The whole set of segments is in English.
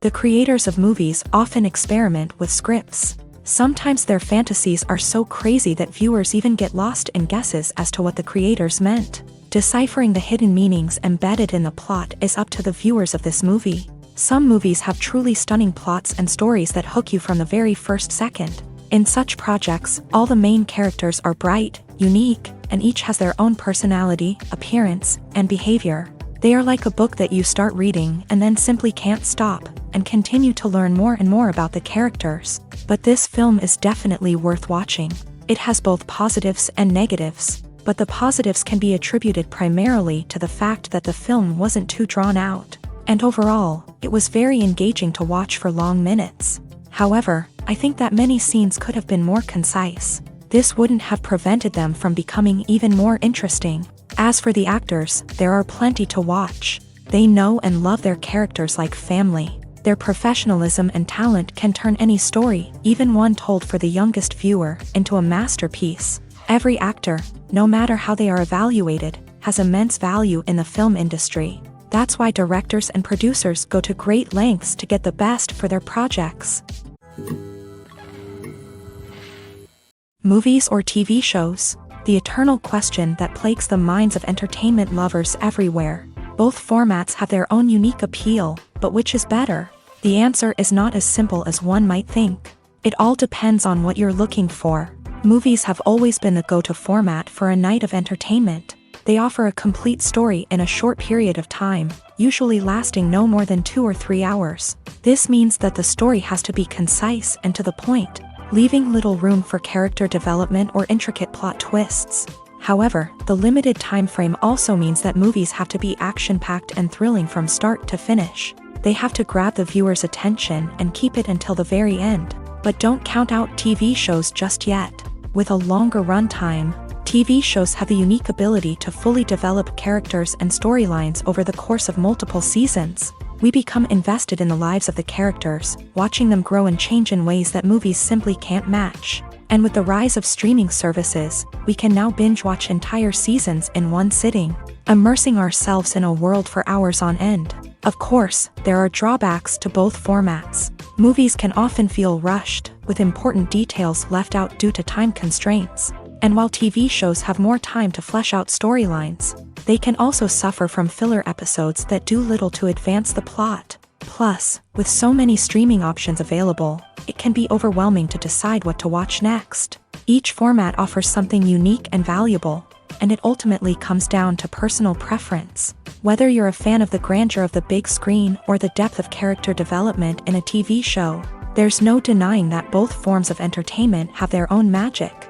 The creators of movies often experiment with scripts. Sometimes their fantasies are so crazy that viewers even get lost in guesses as to what the creators meant. Deciphering the hidden meanings embedded in the plot is up to the viewers of this movie. Some movies have truly stunning plots and stories that hook you from the very first second. In such projects, all the main characters are bright, unique, and each has their own personality, appearance, and behavior. They are like a book that you start reading and then simply can't stop, and continue to learn more and more about the characters. But this film is definitely worth watching. It has both positives and negatives, but the positives can be attributed primarily to the fact that the film wasn't too drawn out, and overall, it was very engaging to watch for long minutes. However, I think that many scenes could have been more concise. This wouldn't have prevented them from becoming even more interesting. As for the actors, there are plenty to watch. They know and love their characters like family. Their professionalism and talent can turn any story, even one told for the youngest viewer, into a masterpiece. Every actor, no matter how they are evaluated, has immense value in the film industry. That's why directors and producers go to great lengths to get the best for their projects. Movies or TV shows? The eternal question that plagues the minds of entertainment lovers everywhere. Both formats have their own unique appeal, but which is better? The answer is not as simple as one might think. It all depends on what you're looking for. Movies have always been the go-to format for a night of entertainment. They offer a complete story in a short period of time, usually lasting no more than 2 or 3 hours. This means that the story has to be concise and to the point, leaving little room for character development or intricate plot twists. However, the limited time frame also means that movies have to be action-packed and thrilling from start to finish. They have to grab the viewer's attention and keep it until the very end. But don't count out TV shows just yet. With a longer runtime, TV shows have the unique ability to fully develop characters and storylines over the course of multiple seasons. We become invested in the lives of the characters, watching them grow and change in ways that movies simply can't match. And with the rise of streaming services, we can now binge-watch entire seasons in one sitting, immersing ourselves in a world for hours on end. Of course, there are drawbacks to both formats. Movies can often feel rushed, with important details left out due to time constraints. And while TV shows have more time to flesh out storylines, they can also suffer from filler episodes that do little to advance the plot. Plus, with so many streaming options available, it can be overwhelming to decide what to watch next. Each format offers something unique and valuable, and it ultimately comes down to personal preference. Whether you're a fan of the grandeur of the big screen or the depth of character development in a TV show, there's no denying that both forms of entertainment have their own magic.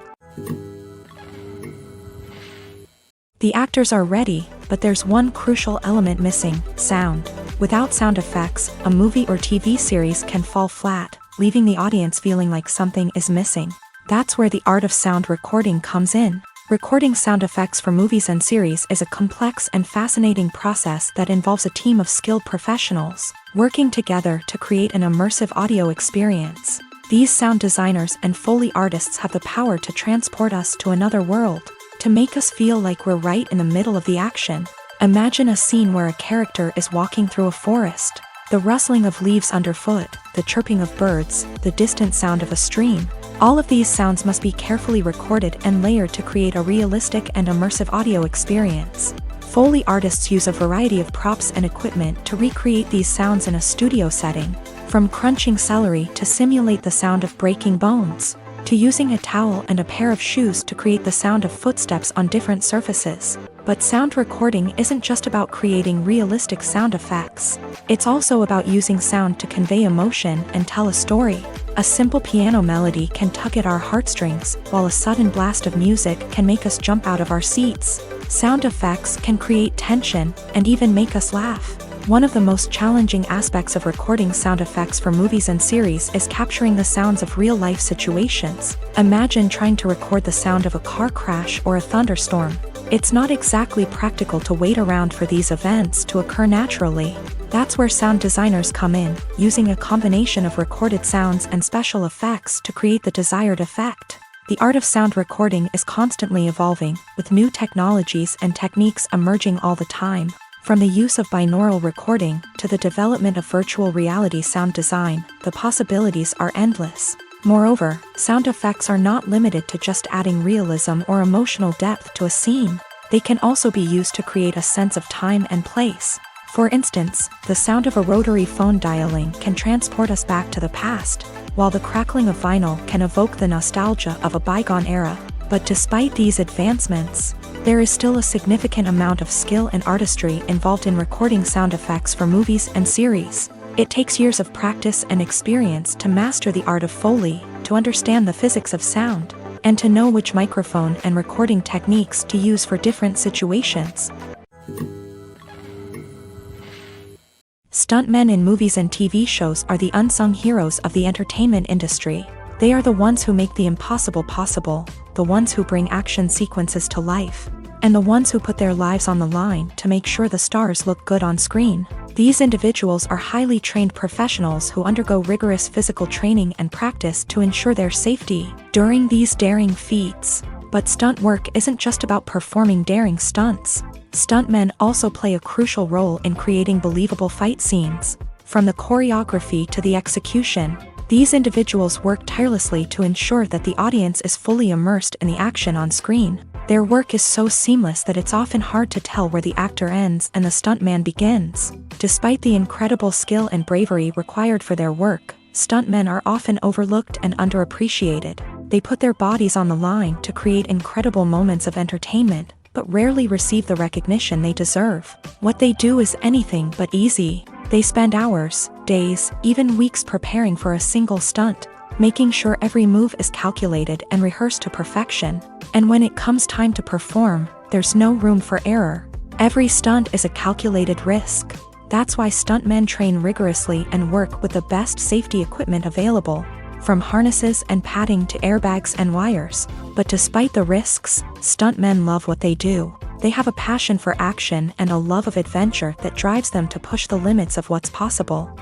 The actors are ready, but there's one crucial element missing: sound. Without sound effects, a movie or TV series can fall flat, leaving the audience feeling like something is missing. That's where the art of sound recording comes in. Recording sound effects for movies and series is a complex and fascinating process that involves a team of skilled professionals working together to create an immersive audio experience. These sound designers and Foley artists have the power to transport us to another world, to make us feel like we're right in the middle of the action. Imagine a scene where a character is walking through a forest. The rustling of leaves underfoot, the chirping of birds, the distant sound of a stream. All of these sounds must be carefully recorded and layered to create a realistic and immersive audio experience. Foley artists use a variety of props and equipment to recreate these sounds in a studio setting, from crunching celery to simulate the sound of breaking bones, to using a towel and a pair of shoes to create the sound of footsteps on different surfaces. But sound recording isn't just about creating realistic sound effects. It's also about using sound to convey emotion and tell a story. A simple piano melody can tug at our heartstrings, while a sudden blast of music can make us jump out of our seats. Sound effects can create tension and even make us laugh. One of the most challenging aspects of recording sound effects for movies and series is capturing the sounds of real-life situations. Imagine trying to record the sound of a car crash or a thunderstorm. It's not exactly practical to wait around for these events to occur naturally. That's where sound designers come in, using a combination of recorded sounds and special effects to create the desired effect. The art of sound recording is constantly evolving, with new technologies and techniques emerging all the time. From the use of binaural recording to the development of virtual reality sound design, the possibilities are endless. Moreover, sound effects are not limited to just adding realism or emotional depth to a scene. They can also be used to create a sense of time and place. For instance, the sound of a rotary phone dialing can transport us back to the past, while the crackling of vinyl can evoke the nostalgia of a bygone era. But despite these advancements, there is still a significant amount of skill and artistry involved in recording sound effects for movies and series. It takes years of practice and experience to master the art of Foley, to understand the physics of sound, and to know which microphone and recording techniques to use for different situations. Stuntmen in movies and TV shows are the unsung heroes of the entertainment industry. They are the ones who make the impossible possible, the ones who bring action sequences to life, and the ones who put their lives on the line to make sure the stars look good on screen. These individuals are highly trained professionals who undergo rigorous physical training and practice to ensure their safety during these daring feats. But stunt work isn't just about performing daring stunts. Stuntmen also play a crucial role in creating believable fight scenes. From the choreography to the execution, these individuals work tirelessly to ensure that the audience is fully immersed in the action on screen. Their work is so seamless that it's often hard to tell where the actor ends and the stuntman begins. Despite the incredible skill and bravery required for their work, stuntmen are often overlooked and underappreciated. They put their bodies on the line to create incredible moments of entertainment, but rarely receive the recognition they deserve. What they do is anything but easy. They spend hours, days, even weeks preparing for a single stunt, making sure every move is calculated and rehearsed to perfection. And when it comes time to perform, there's no room for error. Every stunt is a calculated risk. That's why stuntmen train rigorously and work with the best safety equipment available, from harnesses and padding to airbags and wires. But despite the risks, stuntmen love what they do. They have a passion for action and a love of adventure that drives them to push the limits of what's possible.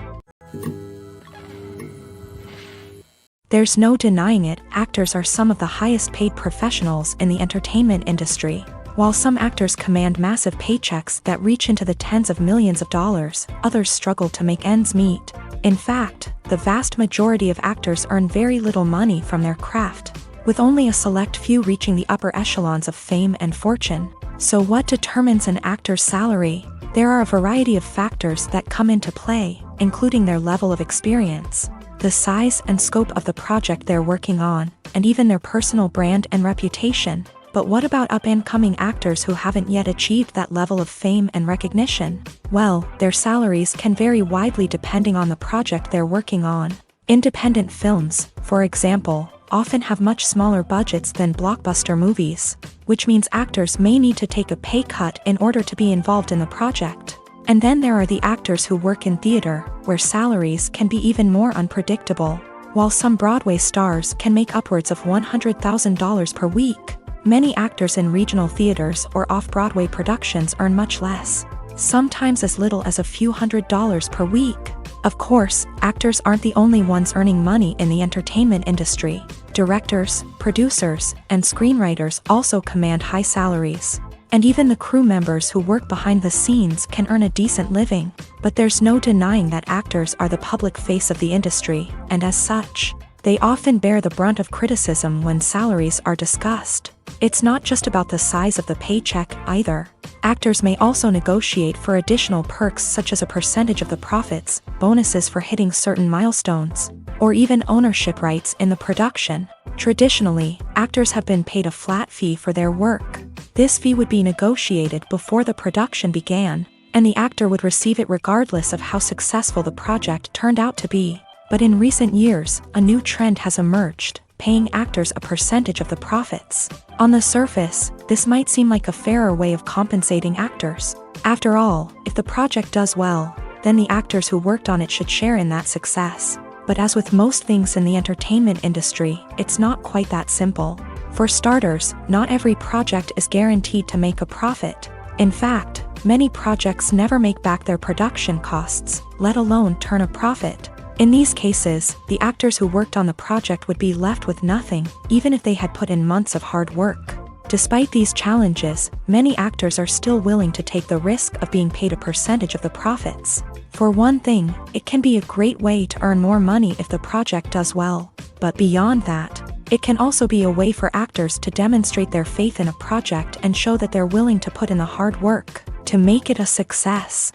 There's no denying it, actors are some of the highest paid professionals in the entertainment industry. While some actors command massive paychecks that reach into the tens of millions of dollars, others struggle to make ends meet. In fact, the vast majority of actors earn very little money from their craft, with only a select few reaching the upper echelons of fame and fortune. So what determines an actor's salary? There are a variety of factors that come into play, including their level of experience, the size and scope of the project they're working on, and even their personal brand and reputation. But what about up-and-coming actors who haven't yet achieved that level of fame and recognition? Well, their salaries can vary widely depending on the project they're working on. Independent films, for example, often have much smaller budgets than blockbuster movies, which means actors may need to take a pay cut in order to be involved in the project. And then there are the actors who work in theater, where salaries can be even more unpredictable. While some Broadway stars can make upwards of $100,000 per week, many actors in regional theaters or off-Broadway productions earn much less, sometimes as little as a few $100s per week. Of course, actors aren't the only ones earning money in the entertainment industry. Directors, producers, and screenwriters also command high salaries. And even the crew members who work behind the scenes can earn a decent living. But there's no denying that actors are the public face of the industry, and as such, they often bear the brunt of criticism when salaries are discussed. It's not just about the size of the paycheck, either. Actors may also negotiate for additional perks such as a percentage of the profits, bonuses for hitting certain milestones, or even ownership rights in the production. Traditionally, actors have been paid a flat fee for their work. This fee would be negotiated before the production began, and the actor would receive it regardless of how successful the project turned out to be. But in recent years, a new trend has emerged, paying actors a percentage of the profits. On the surface, this might seem like a fairer way of compensating actors. After all, if the project does well, then the actors who worked on it should share in that success. But as with most things in the entertainment industry, it's not quite that simple. For starters, not every project is guaranteed to make a profit. In fact, many projects never make back their production costs, let alone turn a profit. In these cases, the actors who worked on the project would be left with nothing, even if they had put in months of hard work. Despite these challenges, many actors are still willing to take the risk of being paid a percentage of the profits. For one thing, it can be a great way to earn more money if the project does well. But beyond that, it can also be a way for actors to demonstrate their faith in a project and show that they're willing to put in the hard work to make it a success.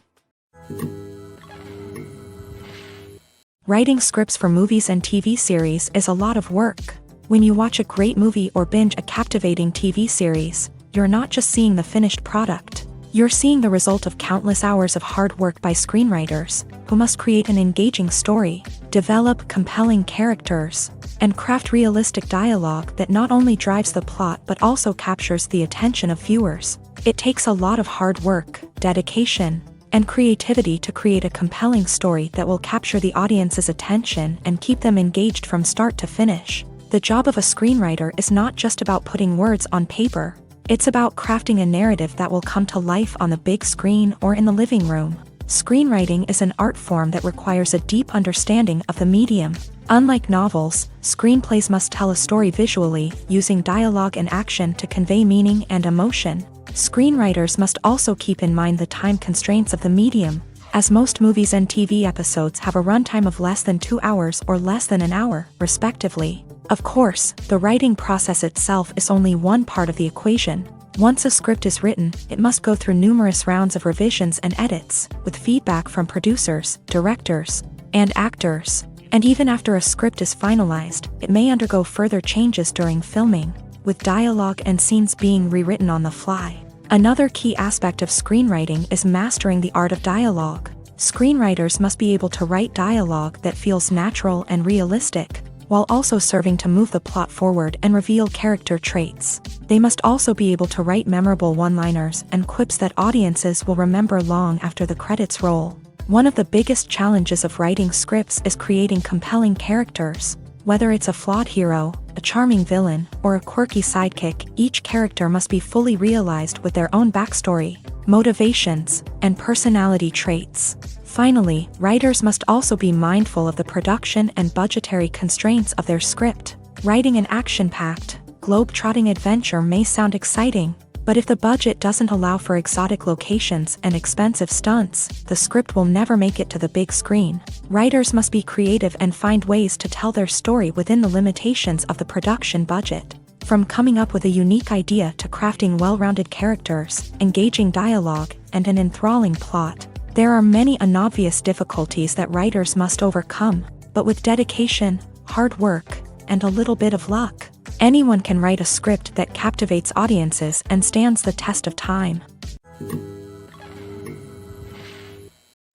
Writing scripts for movies and TV series is a lot of work. When you watch a great movie or binge a captivating TV series, you're not just seeing the finished product. You're seeing the result of countless hours of hard work by screenwriters, who must create an engaging story, develop compelling characters, and craft realistic dialogue that not only drives the plot but also captures the attention of viewers. It takes a lot of hard work, dedication, and creativity to create a compelling story that will capture the audience's attention and keep them engaged from start to finish. The job of a screenwriter is not just about putting words on paper. It's about crafting a narrative that will come to life on the big screen or in the living room. Screenwriting is an art form that requires a deep understanding of the medium. Unlike novels, screenplays must tell a story visually, using dialogue and action to convey meaning and emotion. Screenwriters must also keep in mind the time constraints of the medium, as most movies and TV episodes have a runtime of less than 2 hours or less than an hour, respectively. Of course, the writing process itself is only one part of the equation. Once a script is written, it must go through numerous rounds of revisions and edits, with feedback from producers, directors, and actors. And even after a script is finalized, it may undergo further changes during filming, with dialogue and scenes being rewritten on the fly. Another key aspect of screenwriting is mastering the art of dialogue. Screenwriters must be able to write dialogue that feels natural and realistic, while also serving to move the plot forward and reveal character traits. They must also be able to write memorable one-liners and quips that audiences will remember long after the credits roll. One of the biggest challenges of writing scripts is creating compelling characters. Whether it's a flawed hero, a charming villain, or a quirky sidekick, each character must be fully realized with their own backstory, motivations, and personality traits. Finally, writers must also be mindful of the production and budgetary constraints of their script. Writing an action-packed, globe-trotting adventure may sound exciting, but if the budget doesn't allow for exotic locations and expensive stunts, the script will never make it to the big screen. Writers must be creative and find ways to tell their story within the limitations of the production budget. From coming up with a unique idea to crafting well-rounded characters, engaging dialogue, and an enthralling plot, there are many unobvious difficulties that writers must overcome, but with dedication, hard work, and a little bit of luck, anyone can write a script that captivates audiences and stands the test of time.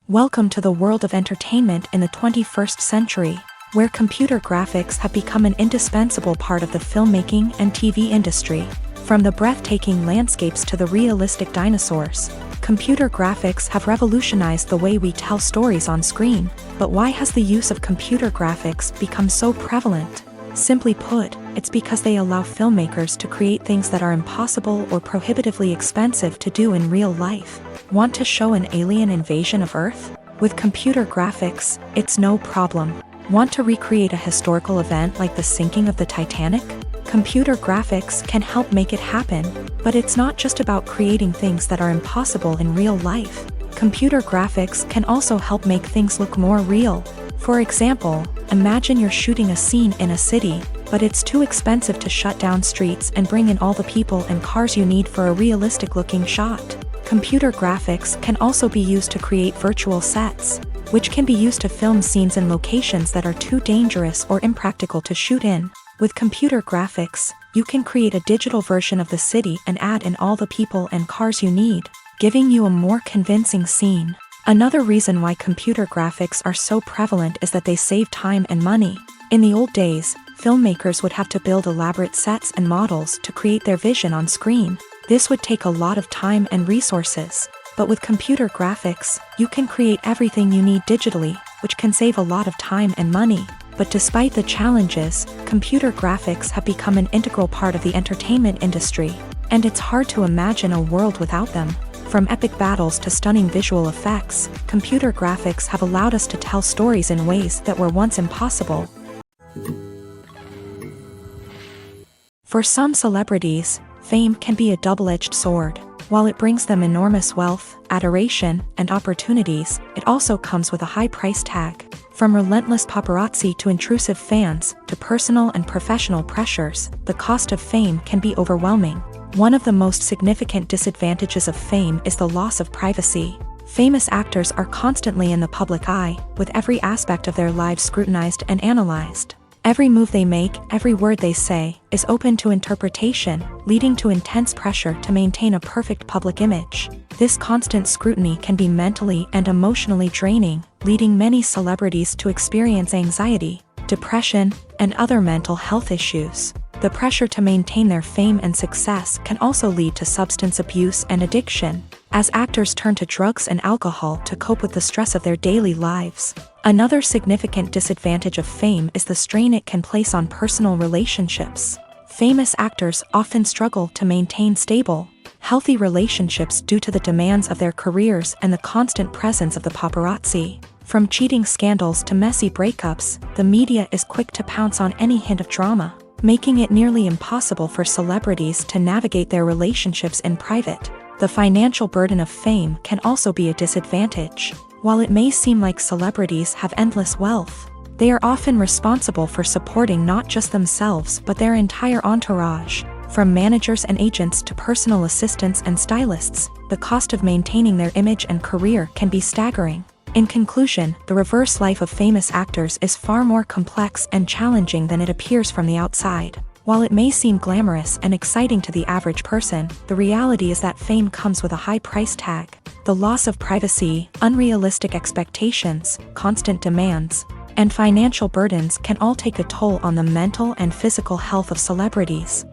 Welcome to the world of entertainment in the 21st century, where computer graphics have become an indispensable part of the filmmaking and TV industry. From the breathtaking landscapes to the realistic dinosaurs, computer graphics have revolutionized the way we tell stories on screen. But why has the use of computer graphics become so prevalent? Simply put, it's because they allow filmmakers to create things that are impossible or prohibitively expensive to do in real life. Want to show an alien invasion of Earth? With computer graphics, it's no problem. Want to recreate a historical event like the sinking of the Titanic? Computer graphics can help make it happen, but it's not just about creating things that are impossible in real life. Computer graphics can also help make things look more real. For example, imagine you're shooting a scene in a city, but it's too expensive to shut down streets and bring in all the people and cars you need for a realistic-looking shot. Computer graphics can also be used to create virtual sets, which can be used to film scenes in locations that are too dangerous or impractical to shoot in. With computer graphics, you can create a digital version of the city and add in all the people and cars you need, giving you a more convincing scene. Another reason why computer graphics are so prevalent is that they save time and money. In the old days, filmmakers would have to build elaborate sets and models to create their vision on screen. This would take a lot of time and resources. But with computer graphics, you can create everything you need digitally, which can save a lot of time and money. But despite the challenges, computer graphics have become an integral part of the entertainment industry, and it's hard to imagine a world without them. From epic battles to stunning visual effects, computer graphics have allowed us to tell stories in ways that were once impossible. For some celebrities, fame can be a double-edged sword. While it brings them enormous wealth, adoration, and opportunities, it also comes with a high price tag. From relentless paparazzi to intrusive fans, to personal and professional pressures, the cost of fame can be overwhelming. One of the most significant disadvantages of fame is the loss of privacy. Famous actors are constantly in the public eye, with every aspect of their lives scrutinized and analyzed. Every move they make, every word they say, is open to interpretation, leading to intense pressure to maintain a perfect public image. This constant scrutiny can be mentally and emotionally draining, leading many celebrities to experience anxiety, depression, and other mental health issues. The pressure to maintain their fame and success can also lead to substance abuse and addiction, as actors turn to drugs and alcohol to cope with the stress of their daily lives. Another significant disadvantage of fame is the strain it can place on personal relationships. Famous actors often struggle to maintain stable, healthy relationships due to the demands of their careers and the constant presence of the paparazzi. From cheating scandals to messy breakups, the media is quick to pounce on any hint of drama, making it nearly impossible for celebrities to navigate their relationships in private. The financial burden of fame can also be a disadvantage. While it may seem like celebrities have endless wealth, they are often responsible for supporting not just themselves but their entire entourage. From managers and agents to personal assistants and stylists, the cost of maintaining their image and career can be staggering. In conclusion, the reverse life of famous actors is far more complex and challenging than it appears from the outside. While it may seem glamorous and exciting to the average person, the reality is that fame comes with a high price tag. The loss of privacy, unrealistic expectations, constant demands, and financial burdens can all take a toll on the mental and physical health of celebrities.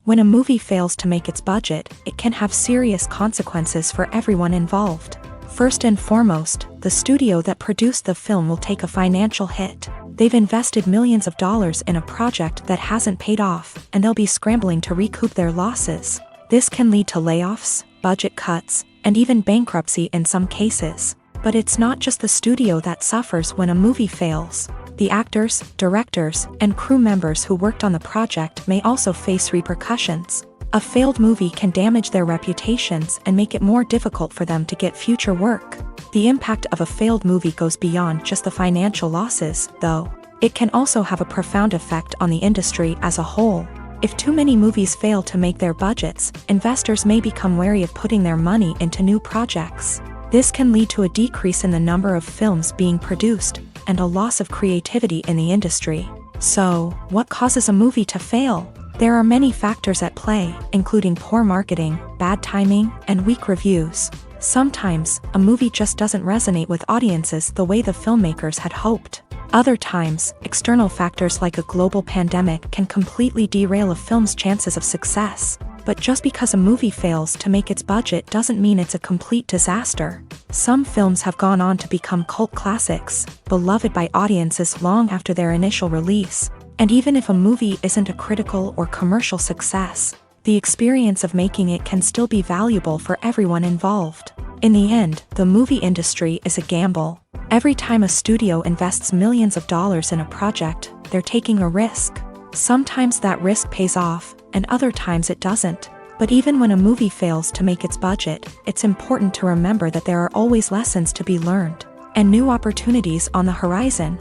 When a movie fails to make its budget, it can have serious consequences for everyone involved. First and foremost, the studio that produced the film will take a financial hit. They've invested millions of dollars in a project that hasn't paid off, and they'll be scrambling to recoup their losses. This can lead to layoffs, budget cuts, and even bankruptcy in some cases. But it's not just the studio that suffers when a movie fails. The actors, directors, and crew members who worked on the project may also face repercussions. A failed movie can damage their reputations and make it more difficult for them to get future work. The impact of a failed movie goes beyond just the financial losses, though. It can also have a profound effect on the industry as a whole. If too many movies fail to make their budgets, investors may become wary of putting their money into new projects. This can lead to a decrease in the number of films being produced, and a loss of creativity in the industry. So, what causes a movie to fail? There are many factors at play, including poor marketing, bad timing, and weak reviews. Sometimes, a movie just doesn't resonate with audiences the way the filmmakers had hoped. Other times, external factors like a global pandemic can completely derail a film's chances of success. But just because a movie fails to make its budget doesn't mean it's a complete disaster. Some films have gone on to become cult classics, beloved by audiences long after their initial release. And even if a movie isn't a critical or commercial success, the experience of making it can still be valuable for everyone involved. In the end, the movie industry is a gamble. Every time a studio invests millions of dollars in a project, they're taking a risk. Sometimes that risk pays off, and other times it doesn't. But even when a movie fails to make its budget, it's important to remember that there are always lessons to be learned, and new opportunities on the horizon.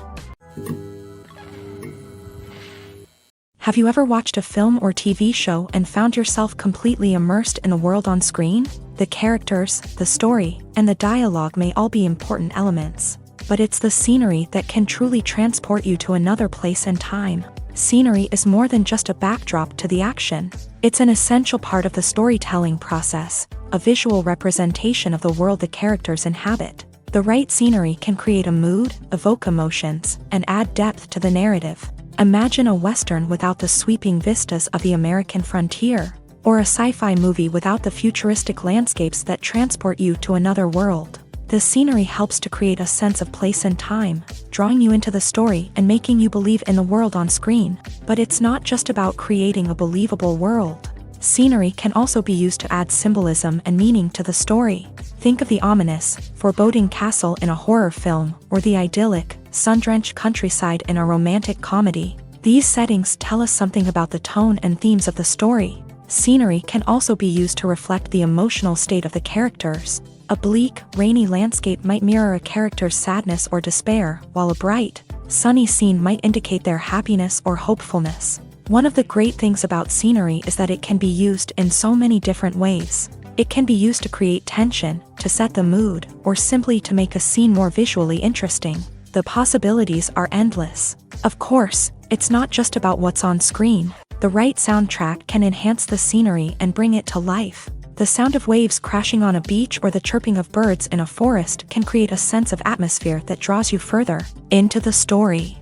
Have you ever watched a film or TV show and found yourself completely immersed in the world on screen? The characters, the story, and the dialogue may all be important elements, but it's the scenery that can truly transport you to another place and time. Scenery is more than just a backdrop to the action. It's an essential part of the storytelling process, a visual representation of the world the characters inhabit. The right scenery can create a mood, evoke emotions, and add depth to the narrative. Imagine a Western without the sweeping vistas of the American frontier, or a sci-fi movie without the futuristic landscapes that transport you to another world. The scenery helps to create a sense of place and time, drawing you into the story and making you believe in the world on screen. But it's not just about creating a believable world. Scenery can also be used to add symbolism and meaning to the story. Think of the ominous, foreboding castle in a horror film, or the idyllic, sun-drenched countryside in a romantic comedy. These settings tell us something about the tone and themes of the story. Scenery can also be used to reflect the emotional state of the characters. A bleak, rainy landscape might mirror a character's sadness or despair, while a bright, sunny scene might indicate their happiness or hopefulness. One of the great things about scenery is that it can be used in so many different ways. It can be used to create tension, to set the mood, or simply to make a scene more visually interesting. The possibilities are endless. Of course, it's not just about what's on screen. The right soundtrack can enhance the scenery and bring it to life. The sound of waves crashing on a beach or the chirping of birds in a forest can create a sense of atmosphere that draws you further into the story.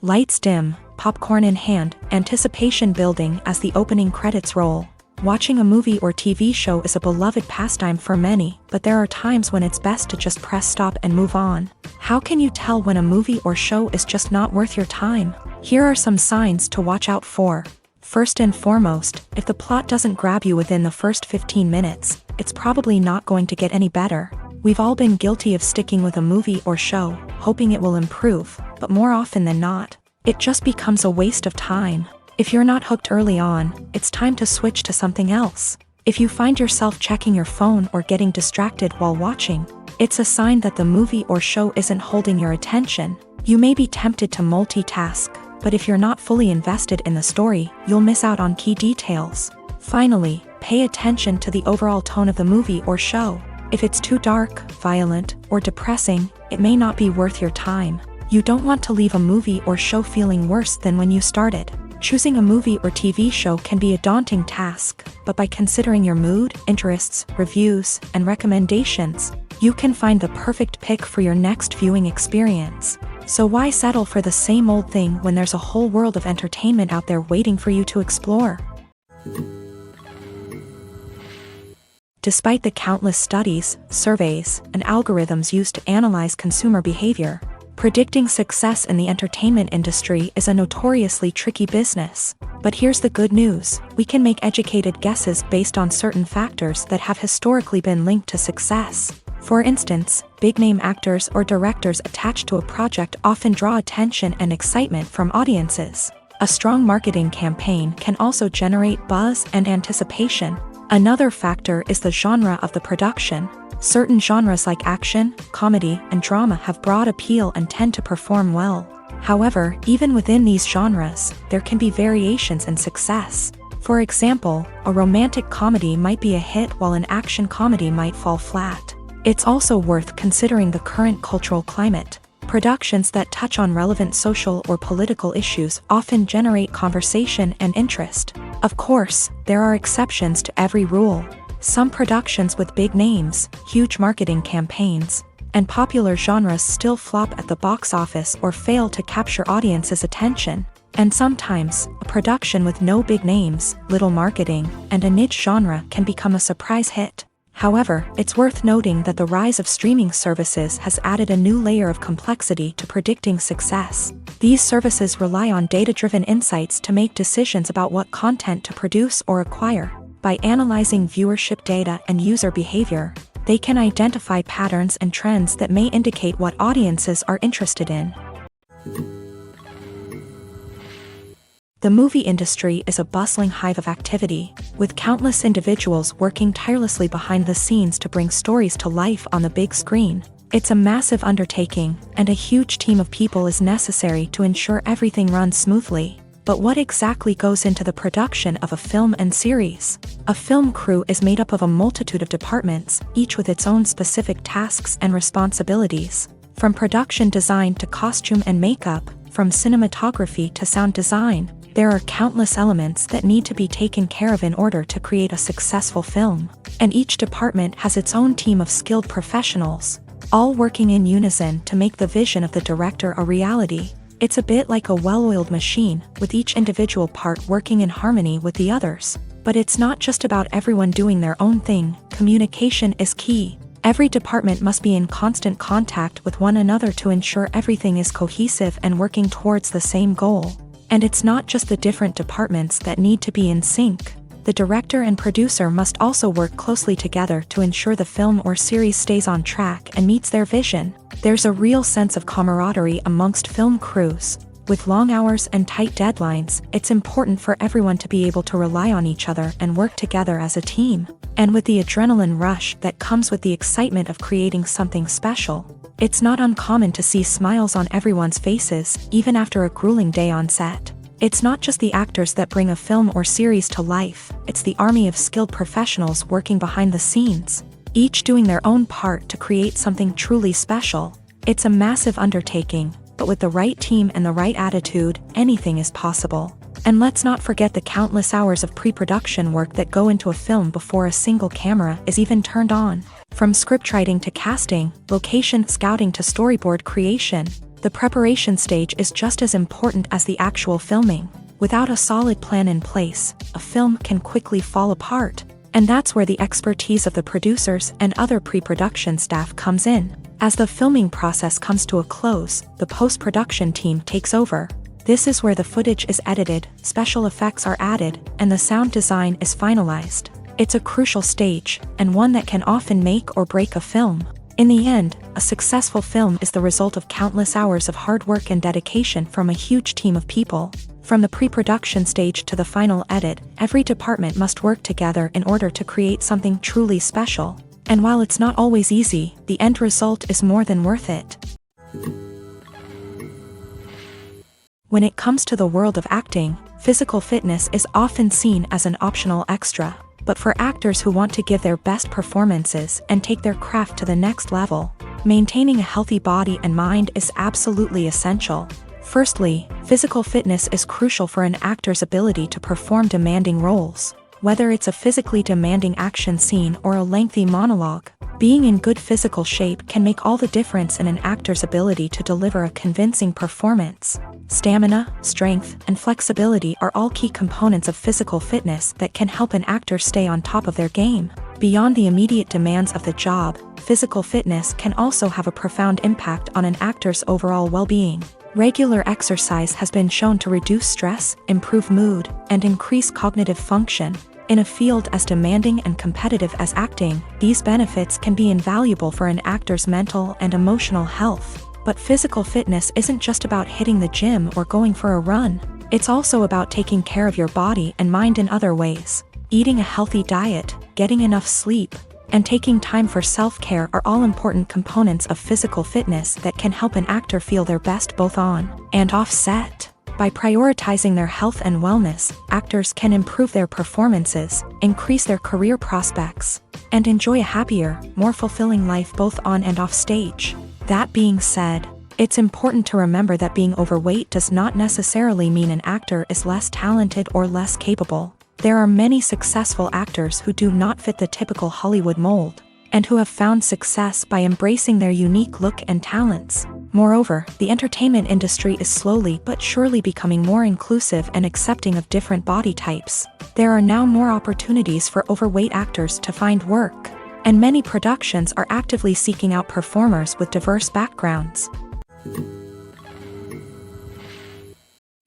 Lights dim, popcorn in hand, anticipation building as the opening credits roll. Watching a movie or TV show is a beloved pastime for many, but there are times when it's best to just press stop and move on. How can you tell when a movie or show is just not worth your time? Here are some signs to watch out for. First and foremost, if the plot doesn't grab you within the first 15 minutes, it's probably not going to get any better. We've all been guilty of sticking with a movie or show, hoping it will improve, but more often than not, it just becomes a waste of time. If you're not hooked early on, it's time to switch to something else. If you find yourself checking your phone or getting distracted while watching, it's a sign that the movie or show isn't holding your attention. You may be tempted to multitask, but if you're not fully invested in the story, you'll miss out on key details. Finally, pay attention to the overall tone of the movie or show. If it's too dark, violent, or depressing, it may not be worth your time. You don't want to leave a movie or show feeling worse than when you started. Choosing a movie or TV show can be a daunting task, but by considering your mood, interests, reviews, and recommendations, you can find the perfect pick for your next viewing experience. So why settle for the same old thing when there's a whole world of entertainment out there waiting for you to explore? Despite the countless studies, surveys, and algorithms used to analyze consumer behavior, predicting success in the entertainment industry is a notoriously tricky business. But here's the good news: we can make educated guesses based on certain factors that have historically been linked to success. For instance, big-name actors or directors attached to a project often draw attention and excitement from audiences. A strong marketing campaign can also generate buzz and anticipation. Another factor is the genre of the production. Certain genres like action, comedy, and drama have broad appeal and tend to perform well. However, even within these genres, there can be variations in success. For example, a romantic comedy might be a hit while an action comedy might fall flat. It's also worth considering the current cultural climate. Productions that touch on relevant social or political issues often generate conversation and interest. Of course, there are exceptions to every rule. Some productions with big names, huge marketing campaigns, and popular genres still flop at the box office or fail to capture audiences' attention. And sometimes, a production with no big names, little marketing, and a niche genre can become a surprise hit. However, it's worth noting that the rise of streaming services has added a new layer of complexity to predicting success. These services rely on data-driven insights to make decisions about what content to produce or acquire. By analyzing viewership data and user behavior, they can identify patterns and trends that may indicate what audiences are interested in. The movie industry is a bustling hive of activity, with countless individuals working tirelessly behind the scenes to bring stories to life on the big screen. It's a massive undertaking, and a huge team of people is necessary to ensure everything runs smoothly. But what exactly goes into the production of a film and series? A film crew is made up of a multitude of departments, each with its own specific tasks and responsibilities. From production design to costume and makeup, from cinematography to sound design, there are countless elements that need to be taken care of in order to create a successful film. And each department has its own team of skilled professionals, all working in unison to make the vision of the director a reality. It's a bit like a well-oiled machine, with each individual part working in harmony with the others. But it's not just about everyone doing their own thing. Communication is key. Every department must be in constant contact with one another to ensure everything is cohesive and working towards the same goal. And it's not just the different departments that need to be in sync. the director and producer must also work closely together to ensure the film or series stays on track and meets their vision. There's a real sense of camaraderie amongst film crews. With long hours and tight deadlines, it's important for everyone to be able to rely on each other and work together as a team. And with the adrenaline rush that comes with the excitement of creating something special, it's not uncommon to see smiles on everyone's faces, even after a grueling day on set. It's not just the actors that bring a film or series to life, it's the army of skilled professionals working behind the scenes, each doing their own part to create something truly special. It's a massive undertaking, but with the right team and the right attitude, anything is possible. And let's not forget the countless hours of pre-production work that go into a film before a single camera is even turned on. From scriptwriting to casting, location scouting to storyboard creation, the preparation stage is just as important as the actual filming. Without a solid plan in place, a film can quickly fall apart. And that's where the expertise of the producers and other pre-production staff comes in. As the filming process comes to a close, the post-production team takes over. This is where the footage is edited, special effects are added, and the sound design is finalized. It's a crucial stage, and one that can often make or break a film. In the end, a successful film is the result of countless hours of hard work and dedication from a huge team of people. From the pre-production stage to the final edit, every department must work together in order to create something truly special. And while it's not always easy, the end result is more than worth it. When it comes to the world of acting, physical fitness is often seen as an optional extra. But for actors who want to give their best performances and take their craft to the next level, maintaining a healthy body and mind is absolutely essential. Firstly, physical fitness is crucial for an actor's ability to perform demanding roles. Whether it's a physically demanding action scene or a lengthy monologue, being in good physical shape can make all the difference in an actor's ability to deliver a convincing performance. Stamina, strength, and flexibility are all key components of physical fitness that can help an actor stay on top of their game. Beyond the immediate demands of the job, physical fitness can also have a profound impact on an actor's overall well-being. Regular exercise has been shown to reduce stress, improve mood, and increase cognitive function. In a field as demanding and competitive as acting, these benefits can be invaluable for an actor's mental and emotional health. But physical fitness isn't just about hitting the gym or going for a run. It's also about taking care of your body and mind in other ways. Eating a healthy diet, getting enough sleep, and taking time for self-care are all important components of physical fitness that can help an actor feel their best both on and off set. By prioritizing their health and wellness, actors can improve their performances, increase their career prospects, and enjoy a happier, more fulfilling life both on and off stage. That being said, it's important to remember that being overweight does not necessarily mean an actor is less talented or less capable. There are many successful actors who do not fit the typical Hollywood mold, and who have found success by embracing their unique look and talents. Moreover, the entertainment industry is slowly but surely becoming more inclusive and accepting of different body types. There are now more opportunities for overweight actors to find work, and many productions are actively seeking out performers with diverse backgrounds.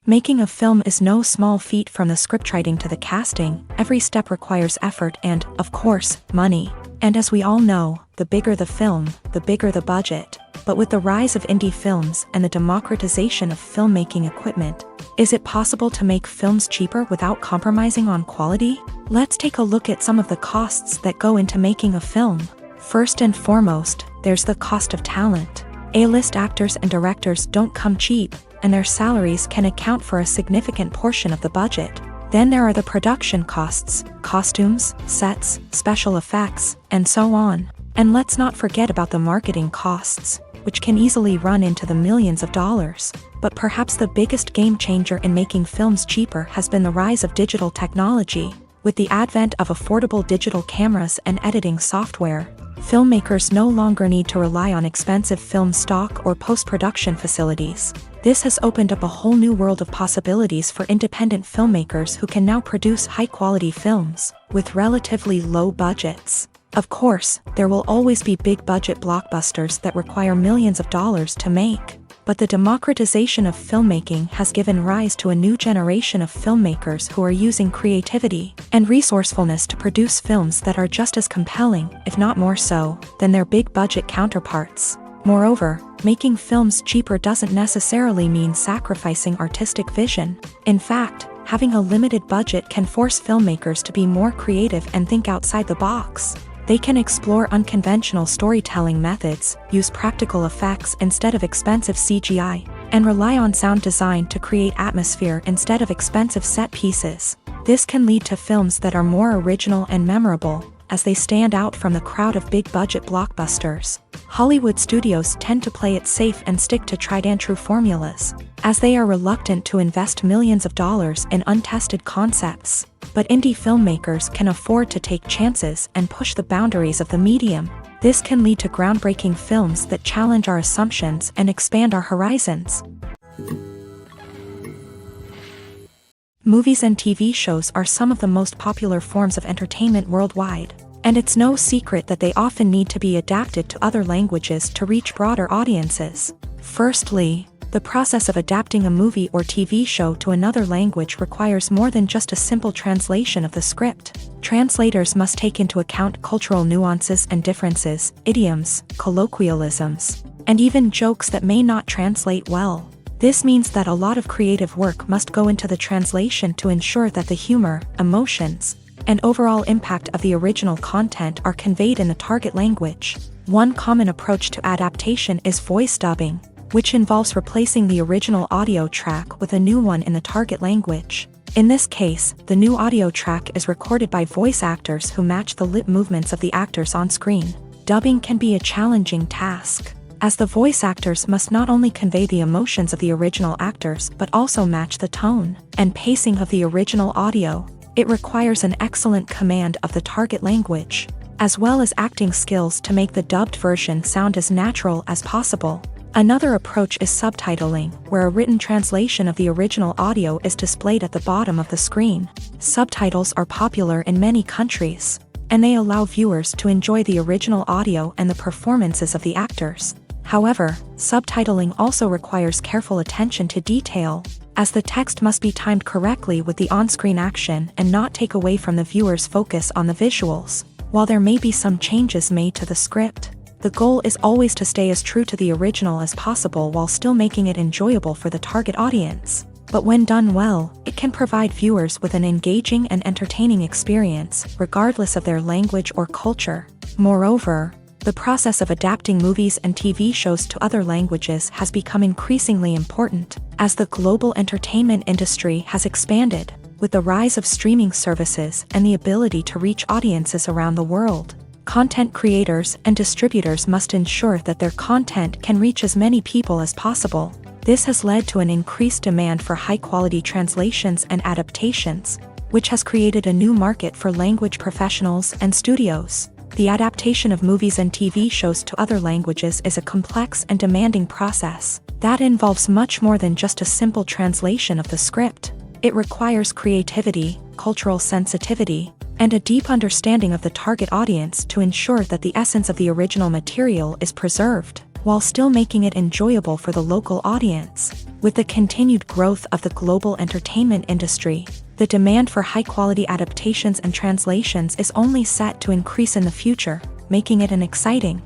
Making a film is no small feat. From the scriptwriting to the casting, every step requires effort and, of course, money. And as we all know, the bigger the film, the bigger the budget. But with the rise of indie films and the democratization of filmmaking equipment, is it possible to make films cheaper without compromising on quality? Let's take a look at some of the costs that go into making a film. First and foremost, there's the cost of talent. A-list actors and directors don't come cheap, and their salaries can account for a significant portion of the budget. Then there are the production costs, costumes, sets, special effects, and so on. And let's not forget about the marketing costs, which can easily run into the millions of dollars. But perhaps the biggest game changer in making films cheaper has been the rise of digital technology. With the advent of affordable digital cameras and editing software, filmmakers no longer need to rely on expensive film stock or post-production facilities. This has opened up a whole new world of possibilities for independent filmmakers who can now produce high-quality films with relatively low budgets. Of course, there will always be big-budget blockbusters that require millions of dollars to make. But the democratization of filmmaking has given rise to a new generation of filmmakers who are using creativity and resourcefulness to produce films that are just as compelling, if not more so, than their big-budget counterparts. Moreover, making films cheaper doesn't necessarily mean sacrificing artistic vision. In fact, having a limited budget can force filmmakers to be more creative and think outside the box. They can explore unconventional storytelling methods, use practical effects instead of expensive CGI, and rely on sound design to create atmosphere instead of expensive set pieces. This can lead to films that are more original and memorable, as they stand out from the crowd of big-budget blockbusters. Hollywood studios tend to play it safe and stick to tried-and-true formulas, as they are reluctant to invest millions of dollars in untested concepts. But indie filmmakers can afford to take chances and push the boundaries of the medium. This can lead to groundbreaking films that challenge our assumptions and expand our horizons. Movies and TV shows are some of the most popular forms of entertainment worldwide, and it's no secret that they often need to be adapted to other languages to reach broader audiences. Firstly, the process of adapting a movie or TV show to another language requires more than just a simple translation of the script. Translators must take into account cultural nuances and differences, idioms, colloquialisms, and even jokes that may not translate well. This means that a lot of creative work must go into the translation to ensure that the humor, emotions, and overall impact of the original content are conveyed in the target language. One common approach to adaptation is voice dubbing, which involves replacing the original audio track with a new one in the target language. In this case, the new audio track is recorded by voice actors who match the lip movements of the actors on screen. Dubbing can be a challenging task, as the voice actors must not only convey the emotions of the original actors but also match the tone and pacing of the original audio. It requires an excellent command of the target language, as well as acting skills to make the dubbed version sound as natural as possible. Another approach is subtitling, where a written translation of the original audio is displayed at the bottom of the screen. Subtitles are popular in many countries, and they allow viewers to enjoy the original audio and the performances of the actors. However, subtitling also requires careful attention to detail, as the text must be timed correctly with the on-screen action and not take away from the viewer's focus on the visuals. While there may be some changes made to the script, the goal is always to stay as true to the original as possible while still making it enjoyable for the target audience. But when done well, it can provide viewers with an engaging and entertaining experience, regardless of their language or culture. Moreover, the process of adapting movies and TV shows to other languages has become increasingly important, as the global entertainment industry has expanded, with the rise of streaming services and the ability to reach audiences around the world. Content creators and distributors must ensure that their content can reach as many people as possible. This has led to an increased demand for high-quality translations and adaptations, which has created a new market for language professionals and studios. The adaptation of movies and TV shows to other languages is a complex and demanding process that involves much more than just a simple translation of the script. It requires creativity, cultural sensitivity, and a deep understanding of the target audience to ensure that the essence of the original material is preserved, while still making it enjoyable for the local audience. With the continued growth of the global entertainment industry, the demand for high-quality adaptations and translations is only set to increase in the future, making it an exciting.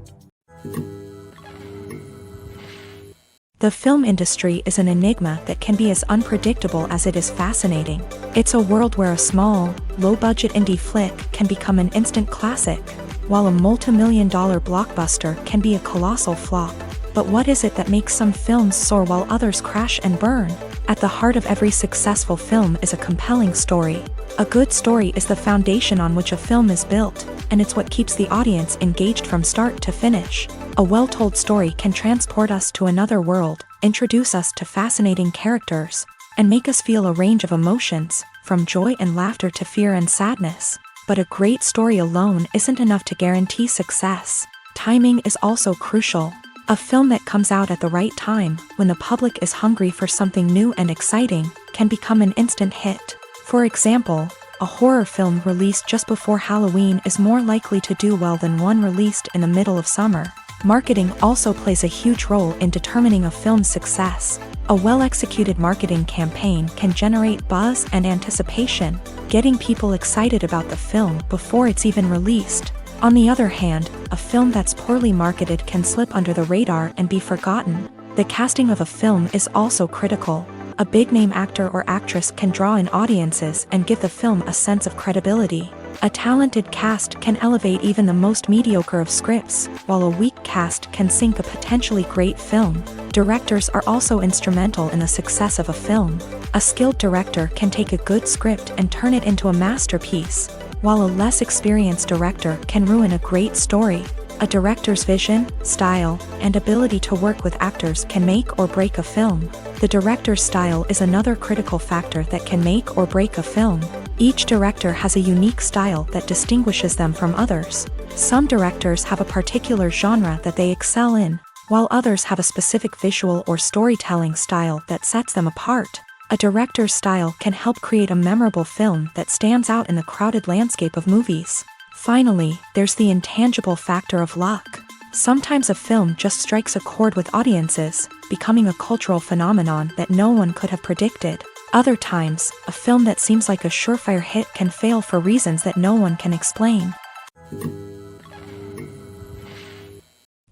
The film industry is an enigma that can be as unpredictable as it is fascinating. It's a world where a small, low-budget indie flick can become an instant classic, while a multi-million-dollar blockbuster can be a colossal flop. But what is it that makes some films soar while others crash and burn? At the heart of every successful film is a compelling story. A good story is the foundation on which a film is built, and it's what keeps the audience engaged from start to finish. A well-told story can transport us to another world, introduce us to fascinating characters, and make us feel a range of emotions, from joy and laughter to fear and sadness. But a great story alone isn't enough to guarantee success. Timing is also crucial. A film that comes out at the right time, when the public is hungry for something new and exciting, can become an instant hit. For example, a horror film released just before Halloween is more likely to do well than one released in the middle of summer. Marketing also plays a huge role in determining a film's success. A well-executed marketing campaign can generate buzz and anticipation, getting people excited about the film before it's even released. On the other hand, a film that's poorly marketed can slip under the radar and be forgotten. The casting of a film is also critical. A big-name actor or actress can draw in audiences and give the film a sense of credibility. A talented cast can elevate even the most mediocre of scripts, while a weak cast can sink a potentially great film. Directors are also instrumental in the success of a film. A skilled director can take a good script and turn it into a masterpiece, while a less experienced director can ruin a great story. A director's vision, style, and ability to work with actors can make or break a film. The director's style is another critical factor that can make or break a film. Each director has a unique style that distinguishes them from others. Some directors have a particular genre that they excel in, while others have a specific visual or storytelling style that sets them apart. A director's style can help create a memorable film that stands out in the crowded landscape of movies. Finally, there's the intangible factor of luck. Sometimes a film just strikes a chord with audiences, becoming a cultural phenomenon that no one could have predicted. Other times, a film that seems like a surefire hit can fail for reasons that no one can explain.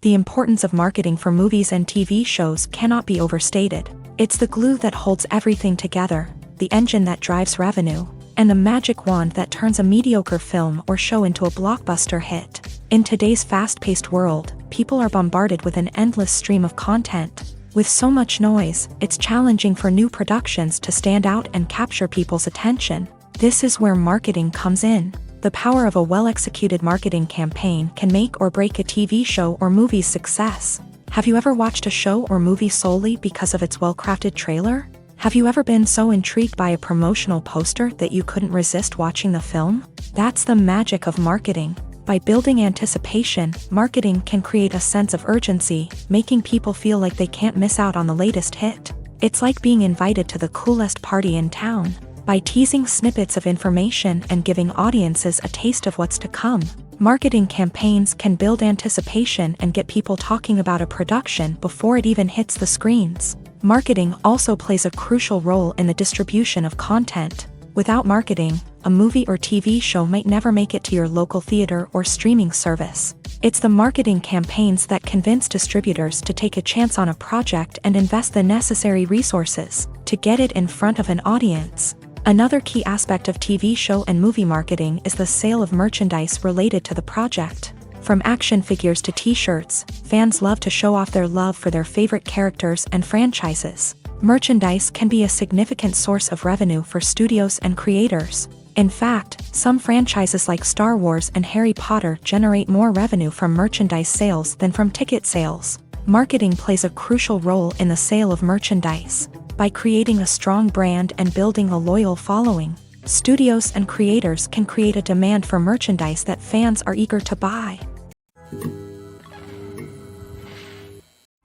The importance of marketing for movies and TV shows cannot be overstated. It's the glue that holds everything together, the engine that drives revenue, and the magic wand that turns a mediocre film or show into a blockbuster hit. In today's fast-paced world, people are bombarded with an endless stream of content. With so much noise, it's challenging for new productions to stand out and capture people's attention. This is where marketing comes in. The power of a well-executed marketing campaign can make or break a TV show or movie's success. Have you ever watched a show or movie solely because of its well-crafted trailer? Have you ever been so intrigued by a promotional poster that you couldn't resist watching the film? That's the magic of marketing. By building anticipation, marketing can create a sense of urgency, making people feel like they can't miss out on the latest hit. It's like being invited to the coolest party in town. By teasing snippets of information and giving audiences a taste of what's to come, marketing campaigns can build anticipation and get people talking about a production before it even hits the screens. Marketing also plays a crucial role in the distribution of content. Without marketing, a movie or TV show might never make it to your local theater or streaming service. It's the marketing campaigns that convince distributors to take a chance on a project and invest the necessary resources to get it in front of an audience. Another key aspect of TV show and movie marketing is the sale of merchandise related to the project. From action figures to t-shirts, fans love to show off their love for their favorite characters and franchises. Merchandise can be a significant source of revenue for studios and creators. In fact, some franchises like Star Wars and Harry Potter generate more revenue from merchandise sales than from ticket sales. Marketing plays a crucial role in the sale of merchandise. By creating a strong brand and building a loyal following, studios and creators can create a demand for merchandise that fans are eager to buy.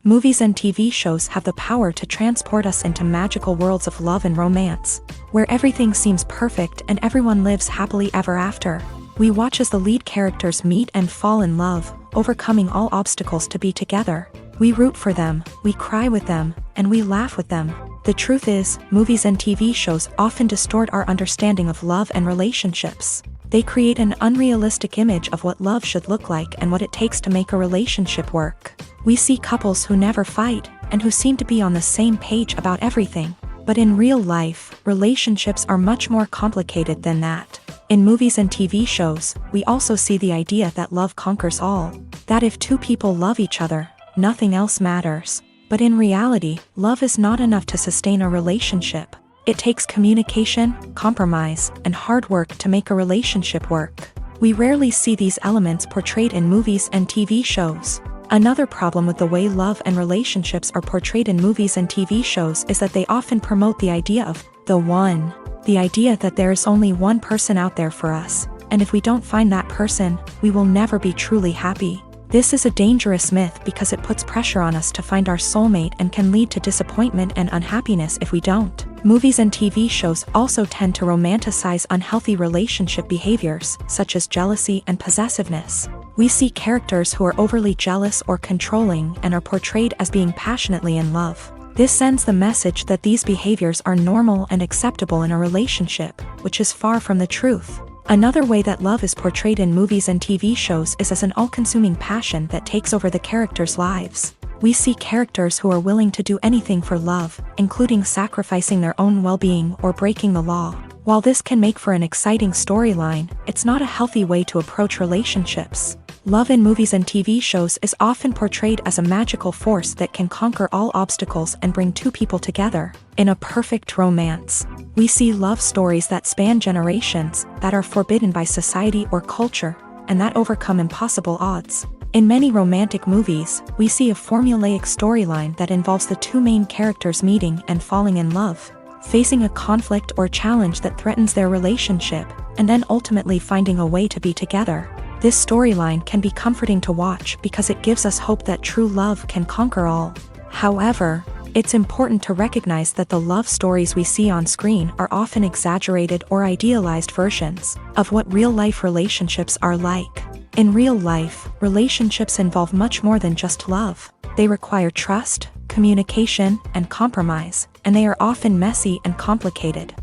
Movies and TV shows have the power to transport us into magical worlds of love and romance, where everything seems perfect and everyone lives happily ever after. We watch as the lead characters meet and fall in love, overcoming all obstacles to be together. We root for them, we cry with them, and we laugh with them. The truth is, movies and TV shows often distort our understanding of love and relationships. They create an unrealistic image of what love should look like and what it takes to make a relationship work. We see couples who never fight, and who seem to be on the same page about everything. But in real life, relationships are much more complicated than that. In movies and TV shows, we also see the idea that love conquers all. That if two people love each other, nothing else matters. But in reality, love is not enough to sustain a relationship. It takes communication, compromise, and hard work to make a relationship work. We rarely see these elements portrayed in movies and TV shows. Another problem with the way love and relationships are portrayed in movies and TV shows is that they often promote the idea of the one. The idea that there is only one person out there for us, and if we don't find that person, we will never be truly happy. This is a dangerous myth because it puts pressure on us to find our soulmate and can lead to disappointment and unhappiness if we don't. Movies and TV shows also tend to romanticize unhealthy relationship behaviors, such as jealousy and possessiveness. We see characters who are overly jealous or controlling and are portrayed as being passionately in love. This sends the message that these behaviors are normal and acceptable in a relationship, which is far from the truth. Another way that love is portrayed in movies and TV shows is as an all-consuming passion that takes over the characters' lives. We see characters who are willing to do anything for love, including sacrificing their own well-being or breaking the law. While this can make for an exciting storyline, it's not a healthy way to approach relationships. Love in movies and TV shows is often portrayed as a magical force that can conquer all obstacles and bring two people together. In a perfect romance, we see love stories that span generations, that are forbidden by society or culture, and that overcome impossible odds. In many romantic movies, we see a formulaic storyline that involves the two main characters meeting and falling in love, facing a conflict or challenge that threatens their relationship, and then ultimately finding a way to be together. This storyline can be comforting to watch because it gives us hope that true love can conquer all. However, it's important to recognize that the love stories we see on screen are often exaggerated or idealized versions of what real-life relationships are like. In real life, relationships involve much more than just love. They require trust, communication, and compromise, and they are often messy and complicated.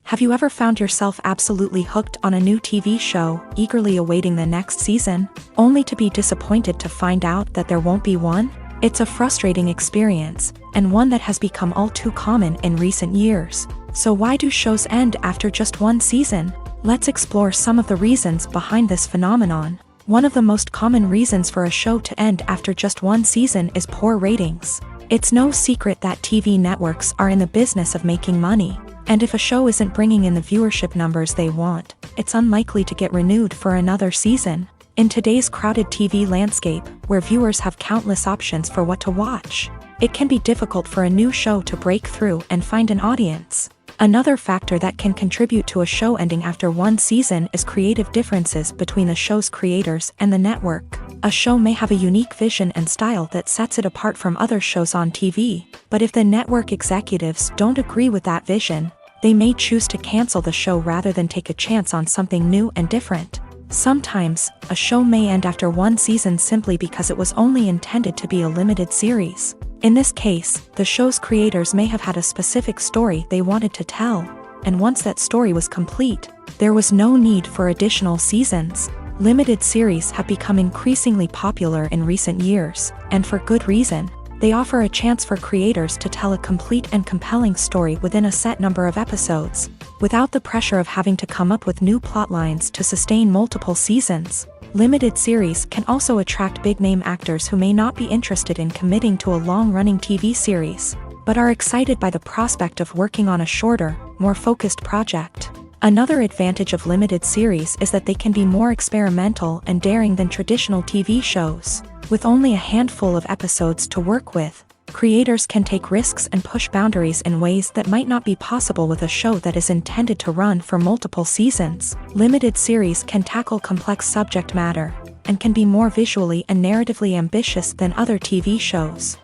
Have you ever found yourself absolutely hooked on a new TV show, eagerly awaiting the next season, only to be disappointed to find out that there won't be one? It's a frustrating experience, and one that has become all too common in recent years. So why do shows end after just one season? Let's explore some of the reasons behind this phenomenon. One of the most common reasons for a show to end after just one season is poor ratings. It's no secret that TV networks are in the business of making money. And if a show isn't bringing in the viewership numbers they want, it's unlikely to get renewed for another season. In today's crowded TV landscape, where viewers have countless options for what to watch, it can be difficult for a new show to break through and find an audience. Another factor that can contribute to a show ending after one season is creative differences between the show's creators and the network. A show may have a unique vision and style that sets it apart from other shows on TV, but if the network executives don't agree with that vision, they may choose to cancel the show rather than take a chance on something new and different. Sometimes, a show may end after one season simply because it was only intended to be a limited series. In this case, the show's creators may have had a specific story they wanted to tell, and once that story was complete, there was no need for additional seasons. Limited series have become increasingly popular in recent years, and for good reason. They offer a chance for creators to tell a complete and compelling story within a set number of episodes, without the pressure of having to come up with new plotlines to sustain multiple seasons. Limited series can also attract big-name actors who may not be interested in committing to a long-running TV series, but are excited by the prospect of working on a shorter, more focused project. Another advantage of limited series is that they can be more experimental and daring than traditional TV shows. With only a handful of episodes to work with, creators can take risks and push boundaries in ways that might not be possible with a show that is intended to run for multiple seasons. Limited series can tackle complex subject matter, and can be more visually and narratively ambitious than other TV shows.